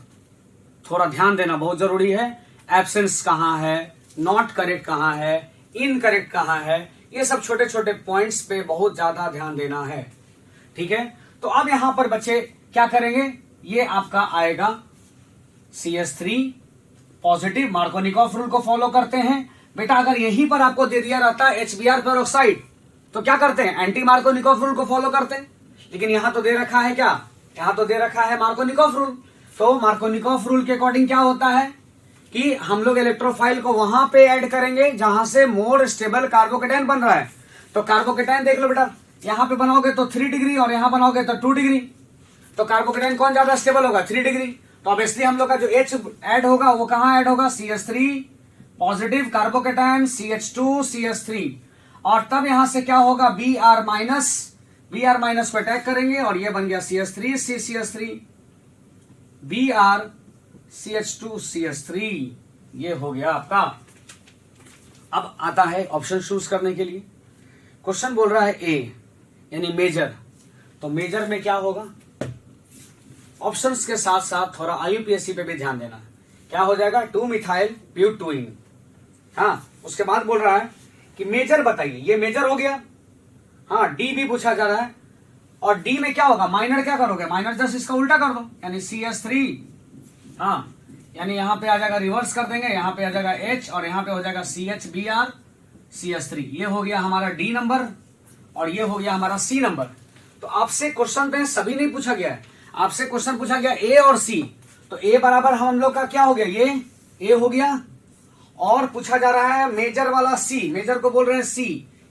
थोड़ा ध्यान देना बहुत जरूरी है, एब्सेंस कहां है, नॉट करेक्ट कहां है, इनकरेक्ट कहां है, ये सब छोटे छोटे पॉइंट्स पे बहुत ज्यादा ध्यान देना है। ठीक है, तो अब यहां पर बच्चे क्या करेंगे, ये आपका आएगा CH3 पॉजिटिव, मार्कोनिकॉफ रूल को फॉलो करते हैं। बेटा अगर यहीं पर आपको दे दिया रहता है HBr पेरोक्साइड तो क्या करते हैं, एंटी मार्कोनिकॉफ रूल को फॉलो करते हैं, लेकिन यहां तो दे रखा है क्या, यहां तो दे रखा है मार्कोनिकॉफ रूल। तो मार्कोनिकॉफ रूल के अकॉर्डिंग क्या होता है कि हम लोग इलेक्ट्रोफाइल को वहां पे ऐड करेंगे जहां से मोर स्टेबल कार्बोकेटाइन बन रहा है। तो कार्बोकेटाइन देख लो बेटा, यहां पे बनाओगे तो 3 डिग्री और यहां बनाओगे तो 2 डिग्री, तो कार्बोकेटाइन कौन ज्यादा स्टेबल होगा, 3 डिग्री। तो अब इसलिए हम लोग का जो H ऐड होगा वो कहां ऐड होगा, CH3 positive carbocation CH2 CH3, और तब यहां से क्या होगा, Br माइनस को अटैक करेंगे और ये बन गया CH3 CCH3 Br CH2 CH3, ये हो गया आपका। अब आता है ऑप्शन चूज करने के लिए, क्वेश्चन बोल रहा है A यानी मेजर, तो मेजर में क्या होगा, ऑप्शंस के साथ साथ थोड़ा IUPAC पे भी ध्यान देना। क्या हो जाएगा, 2 मिथाइल ब्यूटोइन। हाँ, उसके बाद बोल रहा है कि मेजर बताइए, ये मेजर हो गया। हाँ, D भी पूछा जा रहा है, और D में क्या होगा, माइनर क्या करोगे, माइनर जस्ट इसका उल्टा कर दो, यानी CH3। हाँ, यानी यहां पे आ जाएगा, रिवर्स कर देंगे, यहां पे आ जाएगा H और यहां पे हो जाएगा CHBr CH3। ये हो गया हमारा D नंबर और ये हो गया हमारा C नंबर। तो आपसे क्वेश्चन पे सभी नहीं पूछा गया है, आपसे क्वेश्चन पूछा गया A और C। तो A बराबर हम लोग का क्या हो गया, ये A हो गया, और पूछा जा रहा है मेजर वाला C, मेजर को बोल रहे हैं C,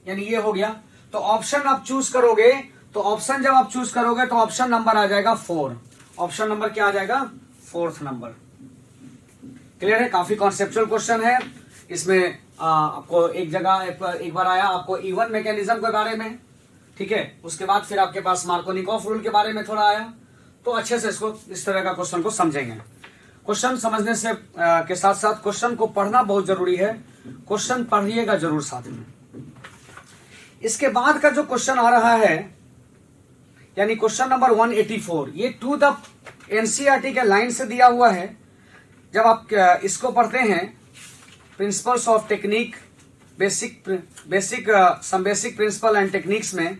यानी ये हो गया। तो ऑप्शन आप चूज करोगे, तो ऑप्शन जब आप चूज करोगे तो ऑप्शन नंबर आ जाएगा 4। ऑप्शन नंबर क्या आ जाएगा, 4th नंबर। क्लियर है, काफी कॉन्सेप्चुअल क्वेश्चन है। इसमें आपको एक जगह एक बार आया आपको इवन मैकेनिज्म के बारे में, ठीक है, उसके बाद फिर आपके पास मार्कोनिकॉफ रूल के बारे में थोड़ा आया, तो अच्छे से इसको इस तरह का क्वेश्चन को समझेंगे। क्वेश्चन समझने से के साथ साथ क्वेश्चन को पढ़ना बहुत जरूरी है। क्वेश्चन पढ़िएगा जरूर साथ में। इसके बाद का जो क्वेश्चन आ रहा है यानी क्वेश्चन नंबर 184, ये टू द एनसीईआरटी के लाइन से दिया हुआ है। जब आप इसको पढ़ते हैं principles of technique basic principle and techniques में,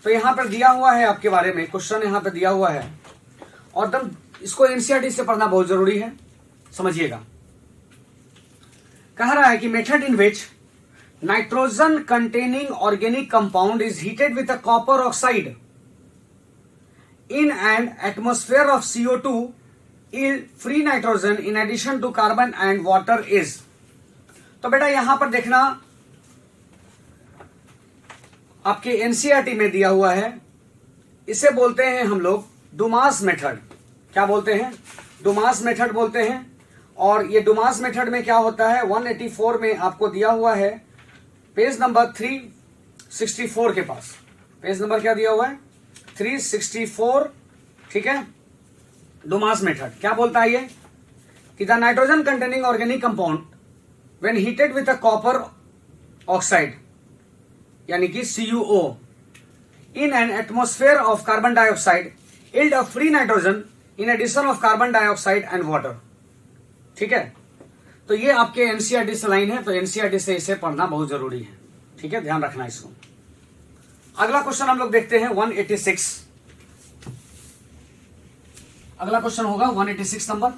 तो यहां पर दिया हुआ है आपके बारे में क्वेश्चन यहां पर दिया हुआ है और एकदम इसको एनसीईआरटी से पढ़ना बहुत जरूरी है, समझिएगा। कह रहा है कि method in which nitrogen containing organic compound is heated with a copper oxide in an atmosphere of CO2 is free nitrogen in addition to carbon and water is। तो बेटा यहां पर देखना आपके एनसीईआरटी में दिया हुआ है, इसे बोलते हैं हम लोग डुमास मेथड। क्या बोलते हैं? डुमास मेथड बोलते हैं। और ये डुमास मेथड में क्या होता है 184 में आपको दिया हुआ है, पेज नंबर 364 के पास। पेज नंबर क्या दिया हुआ है? 364, ठीक है। डुमास मेथड क्या बोलता है ये कि the nitrogen containing organic compound when heated with a copper oxide यानी कि CuO in an atmosphere of carbon dioxide yield a free nitrogen in addition of carbon dioxide and water. ठीक है, तो ये आपके एनसीईआरटी से लाइन है, तो एनसीईआरटी से इसे पढ़ना बहुत जरूरी है। ठीक है, ध्यान रखना इसको। अगला क्वेश्चन हम लोग देखते हैं 186। अगला क्वेश्चन होगा 186 नंबर।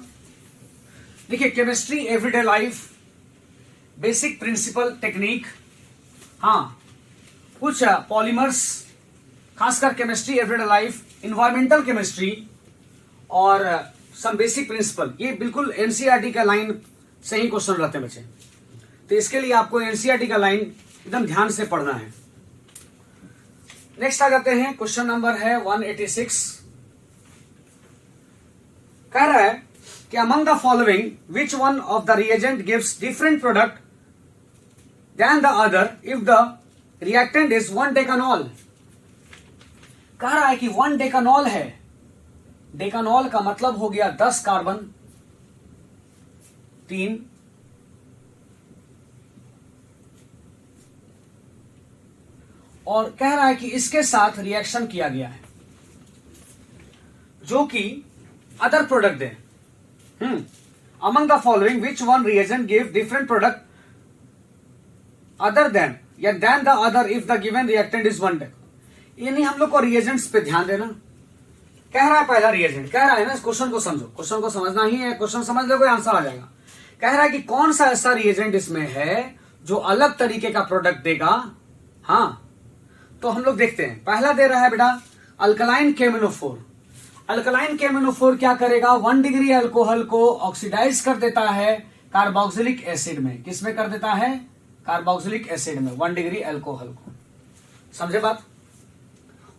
देखिए chemistry everyday life basic principle technique, हाँ कुछ पॉलीमर्स, खासकर chemistry everyday life, environmental chemistry और सम बेसिक प्रिंसिपल, ये बिल्कुल एनसीईआरटी का लाइन से ही क्वेश्चन रहते हैं बच्चे। तो इसके लिए आपको एनसीईआरटी का लाइन एकदम ध्यान से पढ़ना है। नेक्स्ट आ जाते हैं, क्वेश्चन नंबर है 186। कह रहा है कि among the following which one of the reagent gives different product than the other if the reactant is 1 decanol. कह रहा है कि 1 डेकानॉल है। डेकानॉल का मतलब हो गया 10 कार्बन 3 और कह रहा है कि इसके साथ रिएक्शन किया गया है जो कि other product they. Among the following which one reagent give different product other than या then the other if the given reactant is 1 decanol. यानी हम लोग को रिएजेंट्स पे ध्यान देना। कह रहा है पहला रिएजेंट, कह रहा है ना, इस क्वेश्चन को समझो, क्वेश्चन को समझना ही है, क्वेश्चन समझ लो कोई आंसर आ जाएगा। कह रहा है कि कौन सा ऐसा रिएजेंट इसमें है जो अलग तरीके का प्रोडक्ट देगा। हाँ, तो हम लोग देखते हैं। पहला दे रहा है बेटा अल्कलाइन KMnO4। अल्कलाइन KMnO4 क्या करेगा, 1 डिग्री अल्कोहल को ऑक्सीडाइज कर देता है कार्बोक्सिलिक एसिड में। किसमें कर देता है? कार्बोक्सिलिक एसिड में, 1 डिग्री अल्कोहल को। समझे बात?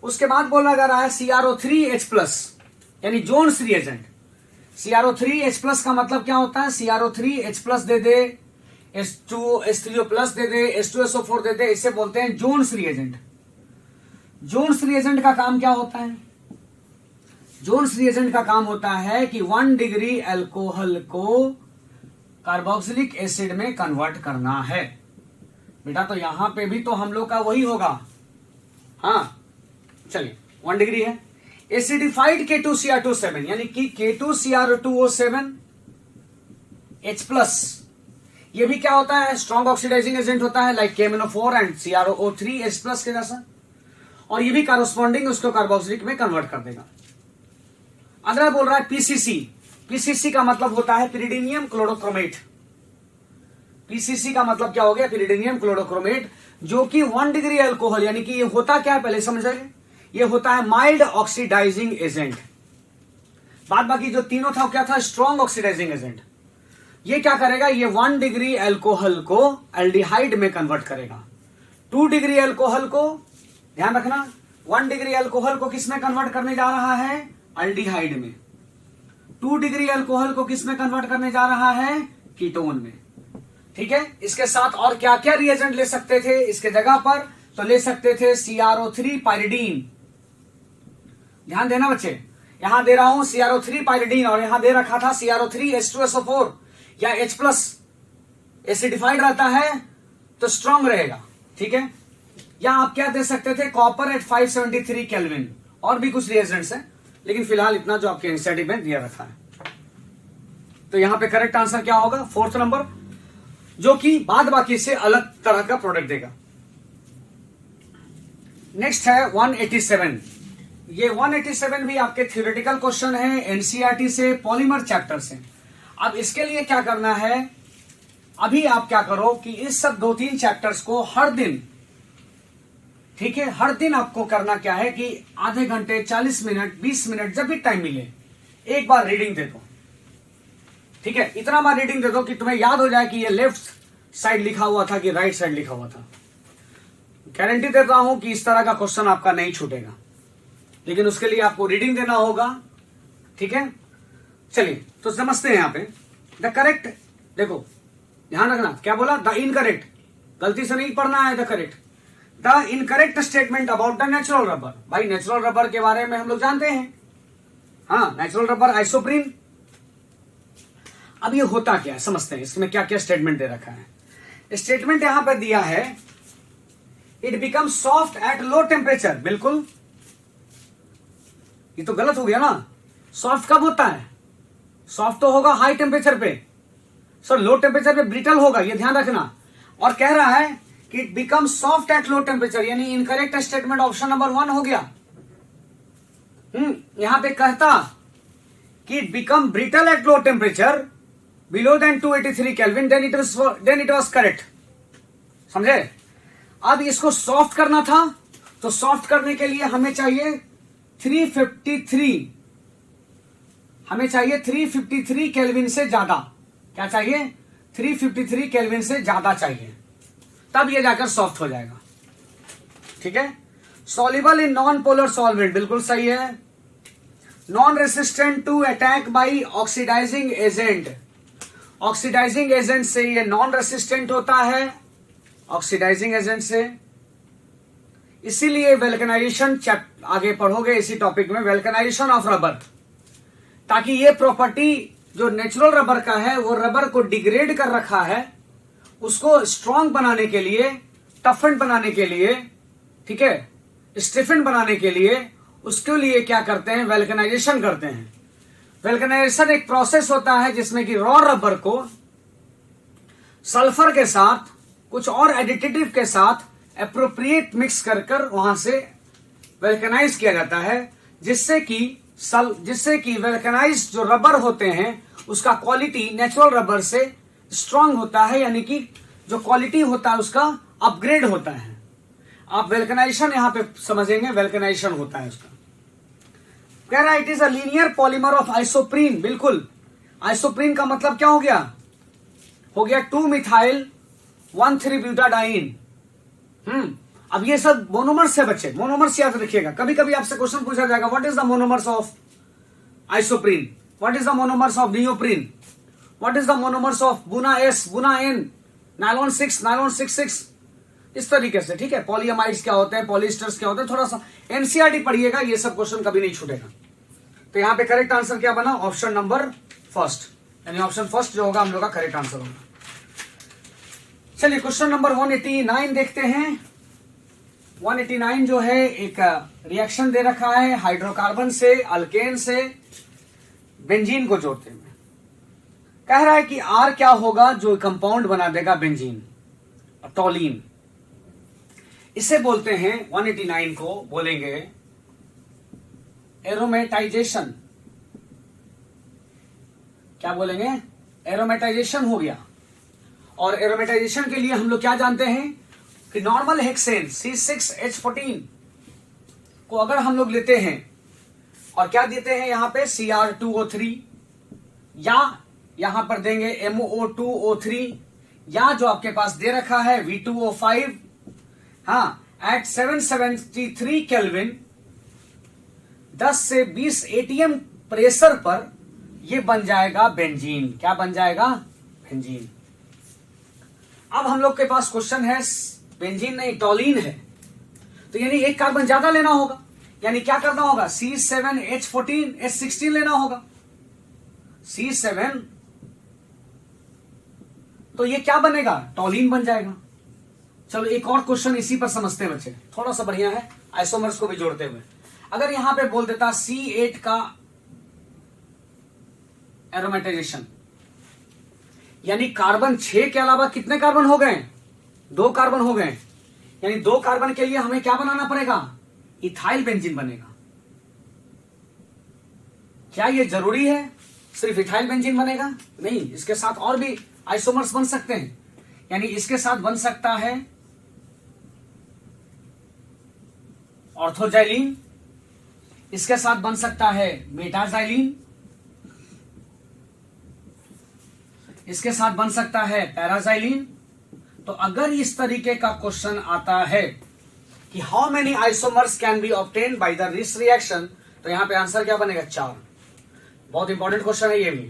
उसके बाद बोला जा रहा है CrO3H+ यानी जोन्स रिएजेंट। CrO3H+ का मतलब क्या होता है? CrO3H+ दे दे, H2SO3 दे दे, H2SO4 दे दे, इसे बोलते हैं जोन्स रिएजेंट। जोन्स रिएजेंट का काम क्या होता है? जोन्स रिएजेंट का काम होता है कि 1 डिग्री अल्कोहल को कार्बोक्सिलिक एसिड में कन्वर्ट करना है। बेटा तो यहां पे भी तो हम लोग का वही होगा। हाँ चलिए, 1 डिग्री है। एसिडिफाइड K2Cr2O7 यानी कि K2Cr2O7 H+, ये भी क्या होता है? स्ट्रॉन्ग ऑक्सीडाइजिंग एजेंट होता है, लाइक KMnO4 एंड CrO3H+ के जैसा, और ये भी कॉरस्पॉन्डिंग उसको कार्बोक्सिलिक में कन्वर्ट कर देगा। अगला बोल रहा है PCC। PCC का मतलब होता है पिरिडीनियम क्लोरोक्रोमेट। PCC का मतलब क्या हो गया? पिरिडीनियम क्लोरोक्रोमेट, जो कि 1 डिग्री अल्कोहल, यानी कि ये होता क्या है पहले समझिए, ये होता है माइल्ड ऑक्सीडाइजिंग एजेंट। बाद बाकी जो तीनों था क्या था? Strong oxidising agent. ये क्या करेगा? ये 1 डिग्री अल्कोहल को एल्डिहाइड में कन्वर्ट करेगा। 2 डिग्री अल्कोहल को, ध्यान रखना, 1 डिग्री अल्कोहल को किस में कन्वर्ट करने जा रहा है? एल्डिहाइड में। 2 डिग्री अल्कोहल को किस में कन्वर्ट करने जा रहा है? कीटोन में। ठीक है, इसके साथ और क्या क्या रिएजेंट ले सकते थे इसके जगह पर? तो ले सकते थे CrO3 पाइरिडीन। ध्यान देना बच्चे, यहां दे रहा हूं CrO3 पाइरिडीन और यहां दे रखा था CrO3 H2SO4 या H+ एसिडिफाइड रहता है तो स्ट्रांग रहेगा, ठीक है। या आप क्या दे सकते थे, कॉपर एट 573 केल्विन, और भी कुछ रिएजेंट्स हैं, लेकिन फिलहाल इतना जो आपके एनसीईआरटी में दिया रखा है। तो यहां पे करेक्ट आंसर क्या होगा, 4th नंबर, जो कि बाद बाकी से अलग तरह का प्रोडक्ट देगा। नेक्स्ट है 187। ये 187 भी आपके थ्योरेटिकल क्वेश्चन है एनसीईआरटी से, पॉलीमर चैप्टर से। अब इसके लिए क्या करना है, अभी आप क्या करो कि इस सब 2-3 चैप्टर्स को हर दिन, ठीक है, हर दिन आपको करना क्या है कि आधे घंटे, 40 मिनट, 20 मिनट, जब भी टाइम मिले एक बार रीडिंग दे दो, ठीक है। इतना बार रीडिंग दे दो कि तुम्हें याद हो जाए कि ये लेफ्ट साइड लिखा हुआ था कि राइट साइड लिखा हुआ था। गारंटी देता हूं कि इस तरह का क्वेश्चन आपका नहीं छूटेगा, लेकिन उसके लिए आपको रीडिंग देना होगा, ठीक है। चलिए तो समझते हैं यहां पे द करेक्ट, देखो ध्यान रखना क्या बोला, द इनकरेक्ट, गलती से नहीं पढ़ना है, the correct, the incorrect statement about the natural rubber. भाई नेचुरल रबर के बारे में हम लोग जानते हैं, हाँ, नेचुरल रबर आइसोप्रीन। अब ये होता क्या है समझते हैं, इसमें क्या क्या स्टेटमेंट दे रखा है। स्टेटमेंट यहां पर दिया है, it become soft at low temperature. बिल्कुल, ये तो गलत हो गया ना, सॉफ्ट कब होता है, सॉफ्ट तो होगा हाई टेम्परेचर पे, सर लो टेम्परेचर पे ब्रिटल होगा, ये ध्यान रखना। और कह रहा है कि it become soft at low temperature, यानी इनकरेक्ट स्टेटमेंट ऑप्शन नंबर 1 हो गया। यहां पे कहता कि it become brittle at low temperature below than 283 kelvin, then it was correct, समझे। अब इसको सॉफ्ट करना था, तो सॉफ्ट करने के लिए हमें चाहिए 353, हमें चाहिए 353 केल्विन से ज्यादा। क्या चाहिए, 353 केल्विन से ज्यादा चाहिए, तब ये जाकर सॉफ्ट हो जाएगा, ठीक है। Soluble in non polar solvent, बिल्कुल सही है। Non resistant to attack by oxidising agent, oxidising agent से ये नॉन रेसिस्टेंट होता है, ऑक्सीडाइजिंग एजेंट से, इसीलिए वेल्कनाइजेशन आगे पढ़ोगे इसी टॉपिक में, वेल्कनाइजेशन ऑफ रबर, ताकि ये प्रॉपर्टी जो नेचुरल रबर का है वो रबर को डिग्रेड कर रखा है, उसको स्ट्रॉन्ग बनाने के लिए, टफन बनाने के लिए, ठीक है, स्टिफन बनाने के लिए, उसके लिए क्या करते हैं, वेल्कनाइजेशन करते हैं। वेल्कनाइजेशन एक प्रोसेस होता है जिसमें कि रॉ रबर को सल्फर के साथ, कुछ और एडिटिव के साथ एप्रोप्रिएट मिक्स कर कर वहां से वेल्कनाइज किया जाता है, जिससे कि वेल्कनाइज जो रबर होते हैं उसका क्वालिटी नेचुरल रबर से स्ट्रांग होता है, यानी कि जो क्वालिटी होता है उसका अपग्रेड होता है। आप वेल्कनाइजेशन यहां पे समझेंगे, वेल्कनाइजेशन होता है उसका। कह रहा है it is a linear polymer of isoprene, बिल्कुल। आइसोप्रीन का मतलब क्या हो गया, 2 मिथाइल 1,3-ब्यूटाडाइन। अब ये सब मोनोमर्स है बच्चे, मोनोमर्स याद रखिएगा। कभी कभी आपसे क्वेश्चन पूछा जाएगा, what is the monomers of isoprene, what is the monomers of neoprene, what is the monomers of बुना एस, बुना एन, नायलॉन 6, नायलॉन 6, इस तरीके से, ठीक है। पॉलीअमाइड्स क्या होते हैं, पॉलिस्टर्स क्या होते हैं, थोड़ा सा एनसीईआरटी पढ़िएगा, ये सब क्वेश्चन कभी नहीं छूटेगा। तो यहां पे करेक्ट आंसर क्या बना, ऑप्शन नंबर फर्स्ट, यानी ऑप्शन फर्स्ट जो होगा हम लोग का करेक्ट आंसर होगा। चलिए क्वेश्चन नंबर 189 देखते हैं। 189 जो है एक रिएक्शन दे रखा है हाइड्रोकार्बन से, अल्केन से बेंजीन को जोड़ते हुए। कह रहा है कि आर क्या होगा जो कंपाउंड बना देगा बेंजीन, टॉलीन। इसे बोलते हैं 189 को बोलेंगे एरोमेटाइजेशन। क्या बोलेंगे, एरोमेटाइजेशन हो गया। और एरोमेटाइजेशन के लिए हम लोग क्या जानते हैं कि नॉर्मल हेक्सेन C6H14 को अगर हम लोग लेते हैं और क्या देते हैं यहां पे Cr2O3, या यहां पर देंगे MO2O3, या जो आपके पास दे रखा है V2O5, हाँ, एट 773 केल्विन 10 से 20 ATM प्रेशर पर यह बन जाएगा बेंजीन। क्या बन जाएगा, बेंजीन। अब हम लोग के पास क्वेश्चन है, बेंजीन नहीं टॉलीन है, तो यानी एक कार्बन ज्यादा लेना होगा, यानी क्या करना होगा, C7H14 H16 लेना होगा, C7, तो ये क्या बनेगा, टॉलिन बन जाएगा। चलो एक और क्वेश्चन इसी पर समझते हैं बच्चे, थोड़ा सा बढ़िया है आइसोमर्स को भी जोड़ते हुए। अगर यहां पे बोल देता C8 का एरोमेटाइजेशन, यानी कार्बन 6 के अलावा कितने कार्बन हो गए, 2 कार्बन हो गए, यानी 2 कार्बन के लिए हमें क्या बनाना पड़ेगा, इथाइल बेंजीन बनेगा। क्या ये जरूरी है सिर्फ इथाइल बेंजीन बनेगा, नहीं, इसके साथ और भी आइसोमर्स बन सकते हैं। यानी इसके साथ बन सकता है ऑर्थोजाइलिन, इसके साथ बन सकता है मेटाजाइलिन, इसके साथ बन सकता है पैराजाइलिन। तो अगर इस तरीके का क्वेश्चन आता है कि how many isomers can be obtained by the this reaction, तो यहां पे आंसर क्या बनेगा, 4। बहुत इंपॉर्टेंट क्वेश्चन है ये भी,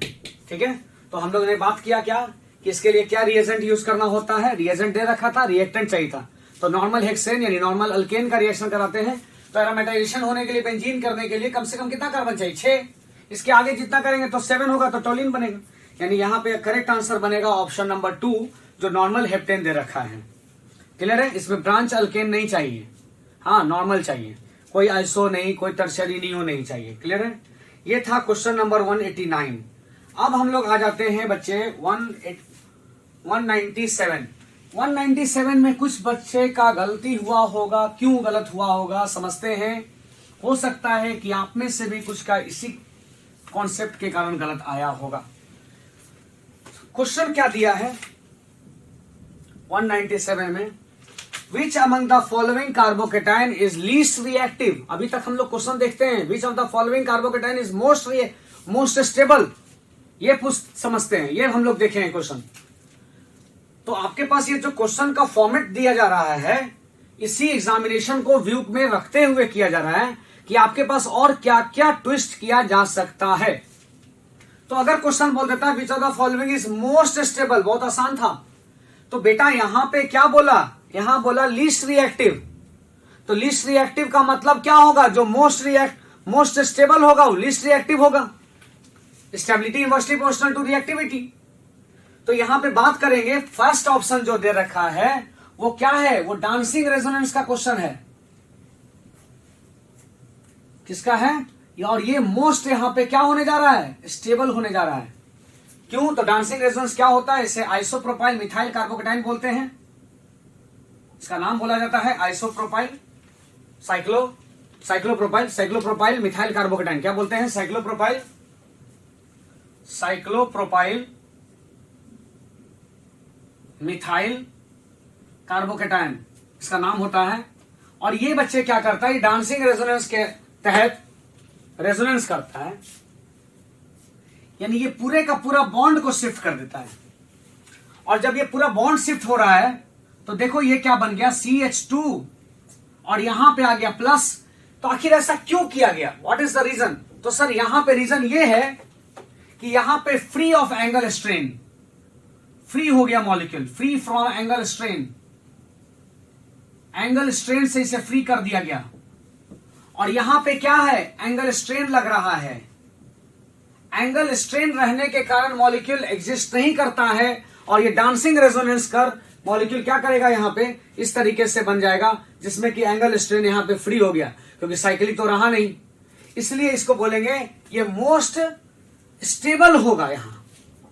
ठीक है। तो हम लोगों ने बात किया क्या कि इसके लिए क्या रिएजेंट यूज करना होता है, रिएजेंट दे रखा था, रिएक्टेंट चाहिए था। तो नॉर्मल हेक्सेन यानी नॉर्मल अल्केन का रिएक्शन कराते हैं, तो एरोमेटाइजेशन होने के लिए, बेंजीन करने के लिए कम से कम कितना कार्बन चाहिए, 6। इसके आगे जितना करेंगे तो 7 होगा, तो टोलिन बनेगा। यानी यहां पे करेक्ट आंसर बनेगा ऑप्शन नंबर 2, जो नॉर्मल हेप्टेन दे रखा है। क्लियर है, इसमें ब्रांच अल्केन नहीं चाहिए, हाँ नॉर्मल चाहिए, कोई आइसो नहीं, कोई टर्शियरी नियो नहीं चाहिए। क्लियर है, ये था क्वेश्चन नंबर 189। अब हम लोग आ जाते हैं बच्चे 197। 197 में कुछ बच्चे का गलती हुआ होगा, क्यों गलत हुआ होगा समझते हैं। हो सकता है कि आप में से भी कुछ का इसी कॉन्सेप्ट के कारण गलत आया होगा। क्वेश्चन क्या दिया है 197 में, which among the following carbocation is least reactive. अभी तक हम लोग क्वेश्चन देखते हैं, which of the following carbocation is most stable, ये समझते हैं, ये हम लोग देखे हैं क्वेश्चन। तो आपके पास ये जो क्वेश्चन का फॉर्मेट दिया जा रहा है, इसी एग्जामिनेशन को व्यू में रखते हुए किया जा रहा है कि आपके पास और क्या क्या ट्विस्ट किया जा सकता है। तो अगर क्वेश्चन बोल देता है which of the following is most stable, बहुत आसान था। तो बेटा यहां पे क्या बोला, यहां बोला लीस्ट रिएक्टिव। तो लीस्ट रिएक्टिव का मतलब क्या होगा, जो मोस्ट स्टेबल होगा वो लीस्ट रिएक्टिव होगा। Stability inversely proportional to reactivity. तो यहां पे बात करेंगे, फर्स्ट ऑप्शन जो दे रखा है वो क्या है, वो डांसिंग रेजोनेंस का क्वेश्चन है। किसका है, और ये मोस्ट यहां पे क्या होने जा रहा है, स्टेबल होने जा रहा है। क्यों, तो डांसिंग रेजोनेंस क्या होता है, इसे आइसोप्रोपाइल मिथाइल कार्बोकेटाइन बोलते हैं। इसका नाम बोला जाता है आइसोप्रोपाइल साइक्लोप्रोपाइल मिथाइल कार्बोकेटाइन। क्या बोलते हैं, साइक्लोप्रोपाइल मिथाइल कार्बोकेटाइन इसका नाम होता है। और ये बच्चे क्या करता है, डांसिंग रेजोनेंस के तहत रेजोनेंस करता है, यानी ये पूरे का पूरा बॉन्ड को शिफ्ट कर देता है। और जब ये पूरा बॉन्ड शिफ्ट हो रहा है तो देखो ये क्या बन गया, CH2, और यहां पे आ गया प्लस। तो आखिर ऐसा क्यों किया गया, व्हाट इज द रीजन। तो सर यहां पे रीजन ये है कि यहां पे free of angle strain, free हो गया molecule, free from angle strain, angle strain से इसे फ्री कर दिया गया। और यहां पे क्या है, एंगल स्ट्रेन लग रहा है। एंगल स्ट्रेन रहने के कारण मॉलिक्यूल एग्जिस्ट नहीं करता है, और ये डांसिंग रेजोनेंस कर मॉलिक्यूल क्या करेगा, यहां पे इस तरीके से बन जाएगा जिसमें कि एंगल स्ट्रेन यहां पे फ्री हो गया, क्योंकि साइक्लिक तो रहा नहीं। इसलिए इसको बोलेंगे ये मोस्ट स्टेबल होगा, यहां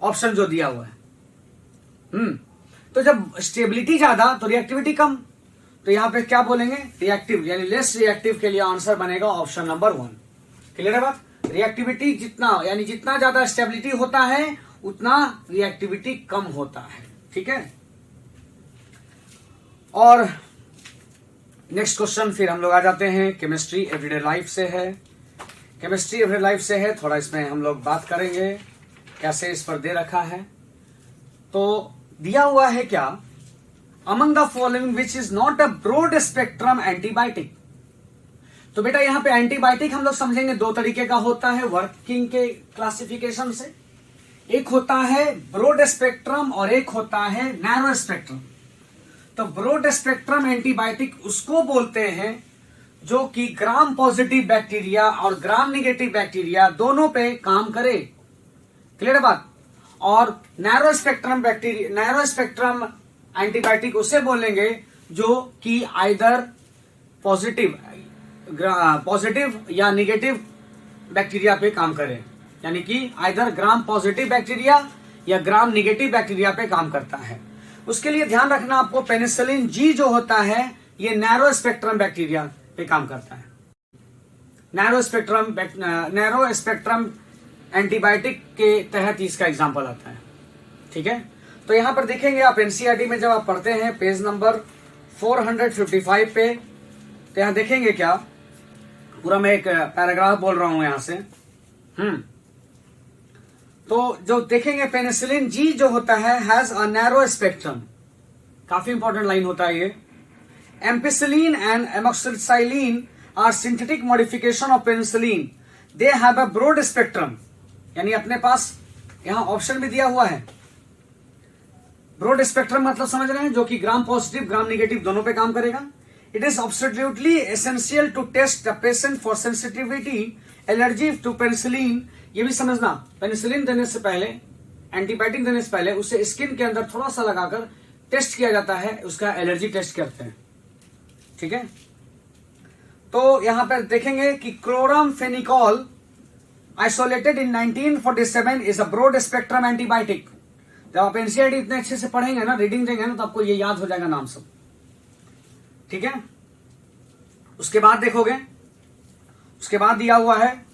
ऑप्शन जो दिया हुआ है। तो जब स्टेबिलिटी ज्यादा तो रिएक्टिविटी कम, तो यहां पे क्या बोलेंगे, रिएक्टिव यानी लेस रिएक्टिव के लिए आंसर बनेगा ऑप्शन नंबर 1। क्लियर है बात, रिएक्टिविटी जितना यानी जितना ज्यादा स्टेबिलिटी होता है उतना रिएक्टिविटी कम होता है। ठीक है, और नेक्स्ट क्वेश्चन फिर हम लोग आ जाते हैं, केमिस्ट्री एवरीडे लाइफ से है। केमिस्ट्री एवरीडे लाइफ से है, थोड़ा इसमें हम लोग बात करेंगे कैसे इस पर दे रखा है। तो दिया हुआ है क्या, among the following which is not a broad spectrum antibiotic. तो बेटा यहां पे एंटीबायोटिक हम लोग समझेंगे दो तरीके का होता है वर्किंग के क्लासिफिकेशन से, एक होता है ब्रॉड स्पेक्ट्रम और एक होता है नैरो स्पेक्ट्रम। तो ब्रॉड स्पेक्ट्रम एंटीबायोटिक उसको बोलते हैं जो कि ग्राम पॉजिटिव बैक्टीरिया और ग्राम निगेटिव बैक्टीरिया दोनों पे काम करे। क्लियर बात। और नैरो स्पेक्ट्रम एंटीबायोटिक उसे बोलेंगे जो कि आइदर पॉजिटिव या निगेटिव बैक्टीरिया पे काम करे, यानी कि आइदर ग्राम पॉजिटिव बैक्टीरिया या ग्राम निगेटिव बैक्टीरिया पे काम करता है। उसके लिए ध्यान रखना आपको, पेनिसिलिन जी जो होता है ये नैरो स्पेक्ट्रम बैक्टीरिया पे काम करता है। नैरो स्पेक्ट्रम एंटीबायोटिक के तहत इसका एग्जांपल आता है। ठीक है, तो यहां पर देखेंगे आप एनसीईआरटी में जब आप पढ़ते हैं पेज नंबर 455 पे, तो यहां देखेंगे क्या, पूरा मैं एक पैराग्राफ बोल रहा हूं यहां से। तो जो देखेंगे पेनिसिलिन जी जो होता है हैज अ नैरो स्पेक्ट्रम, काफी इंपॉर्टेंट लाइन होता है ये। Ampicillin and amoxicillin are synthetic modification of penicillin, they have a broad spectrum, यानी अपने पास यहां ऑप्शन भी दिया हुआ है। ब्रॉड स्पेक्ट्रम मतलब समझ रहे हैं, जो कि ग्राम पॉजिटिव ग्राम निगेटिव दोनों पे काम करेगा। It is absolutely essential to test the patient for sensitivity allergy to penicillin. ये भी समझना, पेनिसिलिन देने से पहले, एंटीबायोटिक देने से पहले उसे स्किन के अंदर थोड़ा सा लगाकर टेस्ट किया जाता है, उसका एलर्जी टेस्ट करते हैं। ठीक है, तो यहां पर देखेंगे कि chloramphenicol isolated in 1947 is a broad spectrum antibiotic. जब आप एनसीईआरटी इतने अच्छे से पढ़ेंगे ना, रीडिंग देंगे ना, तो आपको ये याद हो जाएगा नाम सब। ठीक है, उसके बाद देखोगे, उसके बाद दिया हुआ है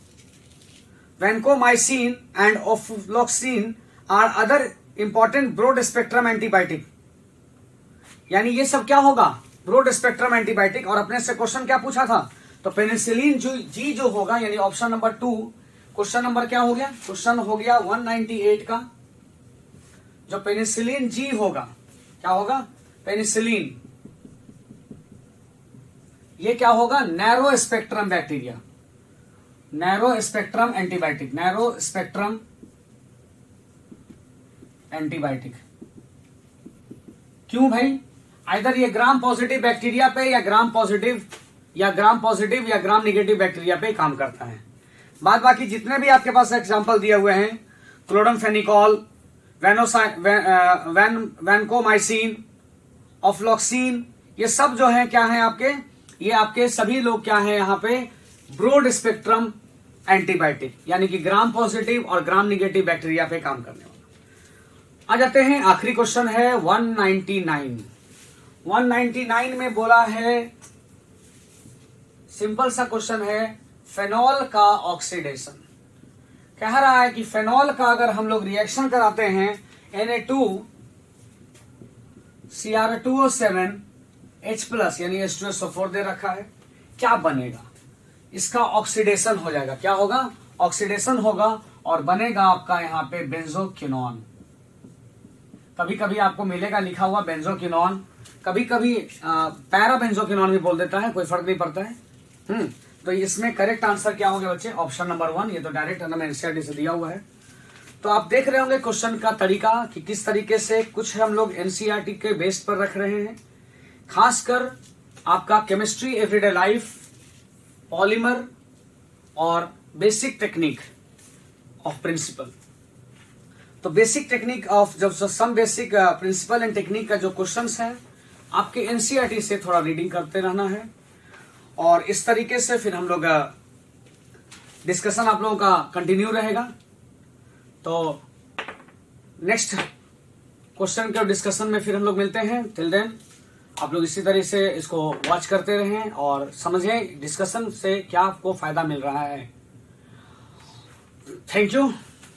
vancomycin and ofloxacin are other important broad spectrum antibiotic, यानी ये सब क्या होगा, ब्रॉड स्पेक्ट्रम एंटीबायोटिक। और अपने से क्वेश्चन क्या पूछा था, तो पेनिसिलिन जी जो होगा, यानी ऑप्शन नंबर 2, क्वेश्चन नंबर क्या हो गया, क्वेश्चन हो गया 198 का। जो पेनिसिलिन जी होगा, क्या होगा, पेनिसिलिन ये क्या होगा, narrow spectrum bacteria, narrow spectrum antibiotic, narrow spectrum antibiotic. क्यों भाई, आइदर ये ग्राम पॉजिटिव बैक्टीरिया पे या ग्राम पॉजिटिव या ग्राम निगेटिव बैक्टीरिया पे काम करता है। बाद बाकी जितने भी आपके पास एग्जांपल दिए हुए हैं, क्लोरामफेनिकॉल, वैनकोमाइसिन, ऑफ्लॉक्सिन, ये सब जो है क्या है आपके, ये आपके सभी लोग क्या है यहाँ पे ब्रॉड स्पेक्ट्रम एंटीबायोटिक, यानी कि ग्राम पॉजिटिव और ग्राम निगेटिव बैक्टीरिया पे काम करने वाला। आ जाते हैं, आखिरी क्वेश्चन है 199 में बोला है, सिंपल सा क्वेश्चन है, फेनॉल का ऑक्सीडेशन। कह रहा है कि फेनॉल का अगर हम लोग रिएक्शन कराते हैं Na2Cr2O7H+, यानी H2SO4 दे रखा है, क्या बनेगा, इसका ऑक्सीडेशन हो जाएगा। क्या होगा, ऑक्सीडेशन होगा और बनेगा आपका यहाँ पे बेंजोक्विनोन। कभी कभी आपको मिलेगा लिखा हुआ बेंजोक्विनोन, कभी कभी पैरा बेंजोक्विनोन भी बोल देता है, कोई फर्क नहीं पड़ता है। तो इसमें करेक्ट आंसर क्या होगा बच्चे, ऑप्शन नंबर 1। ये तो डायरेक्ट हमें एनसीईआरटी से दिया हुआ है। तो आप देख रहे होंगे क्वेश्चन का तरीका कि किस तरीके से कुछ हम लोग एनसीईआरटी के बेस पर रख रहे हैं, खासकर आपका केमिस्ट्री एवरीडे लाइफ, पॉलीमर और बेसिक टेक्निक ऑफ प्रिंसिपल। तो बेसिक टेक्निक ऑफ जब some basic principle and technique का जो क्वेश्चंस है आपके एनसीईआरटी से थोड़ा रीडिंग करते रहना है, और इस तरीके से फिर हम लोग डिस्कशन आप लोगों का कंटिन्यू रहेगा। तो नेक्स्ट क्वेश्चन के डिस्कशन में फिर हम लोग मिलते हैं। टिल देन आप लोग इसी तरह से इसको वॉच करते रहें और समझें डिस्कशन से क्या आपको फायदा मिल रहा है। Thank you.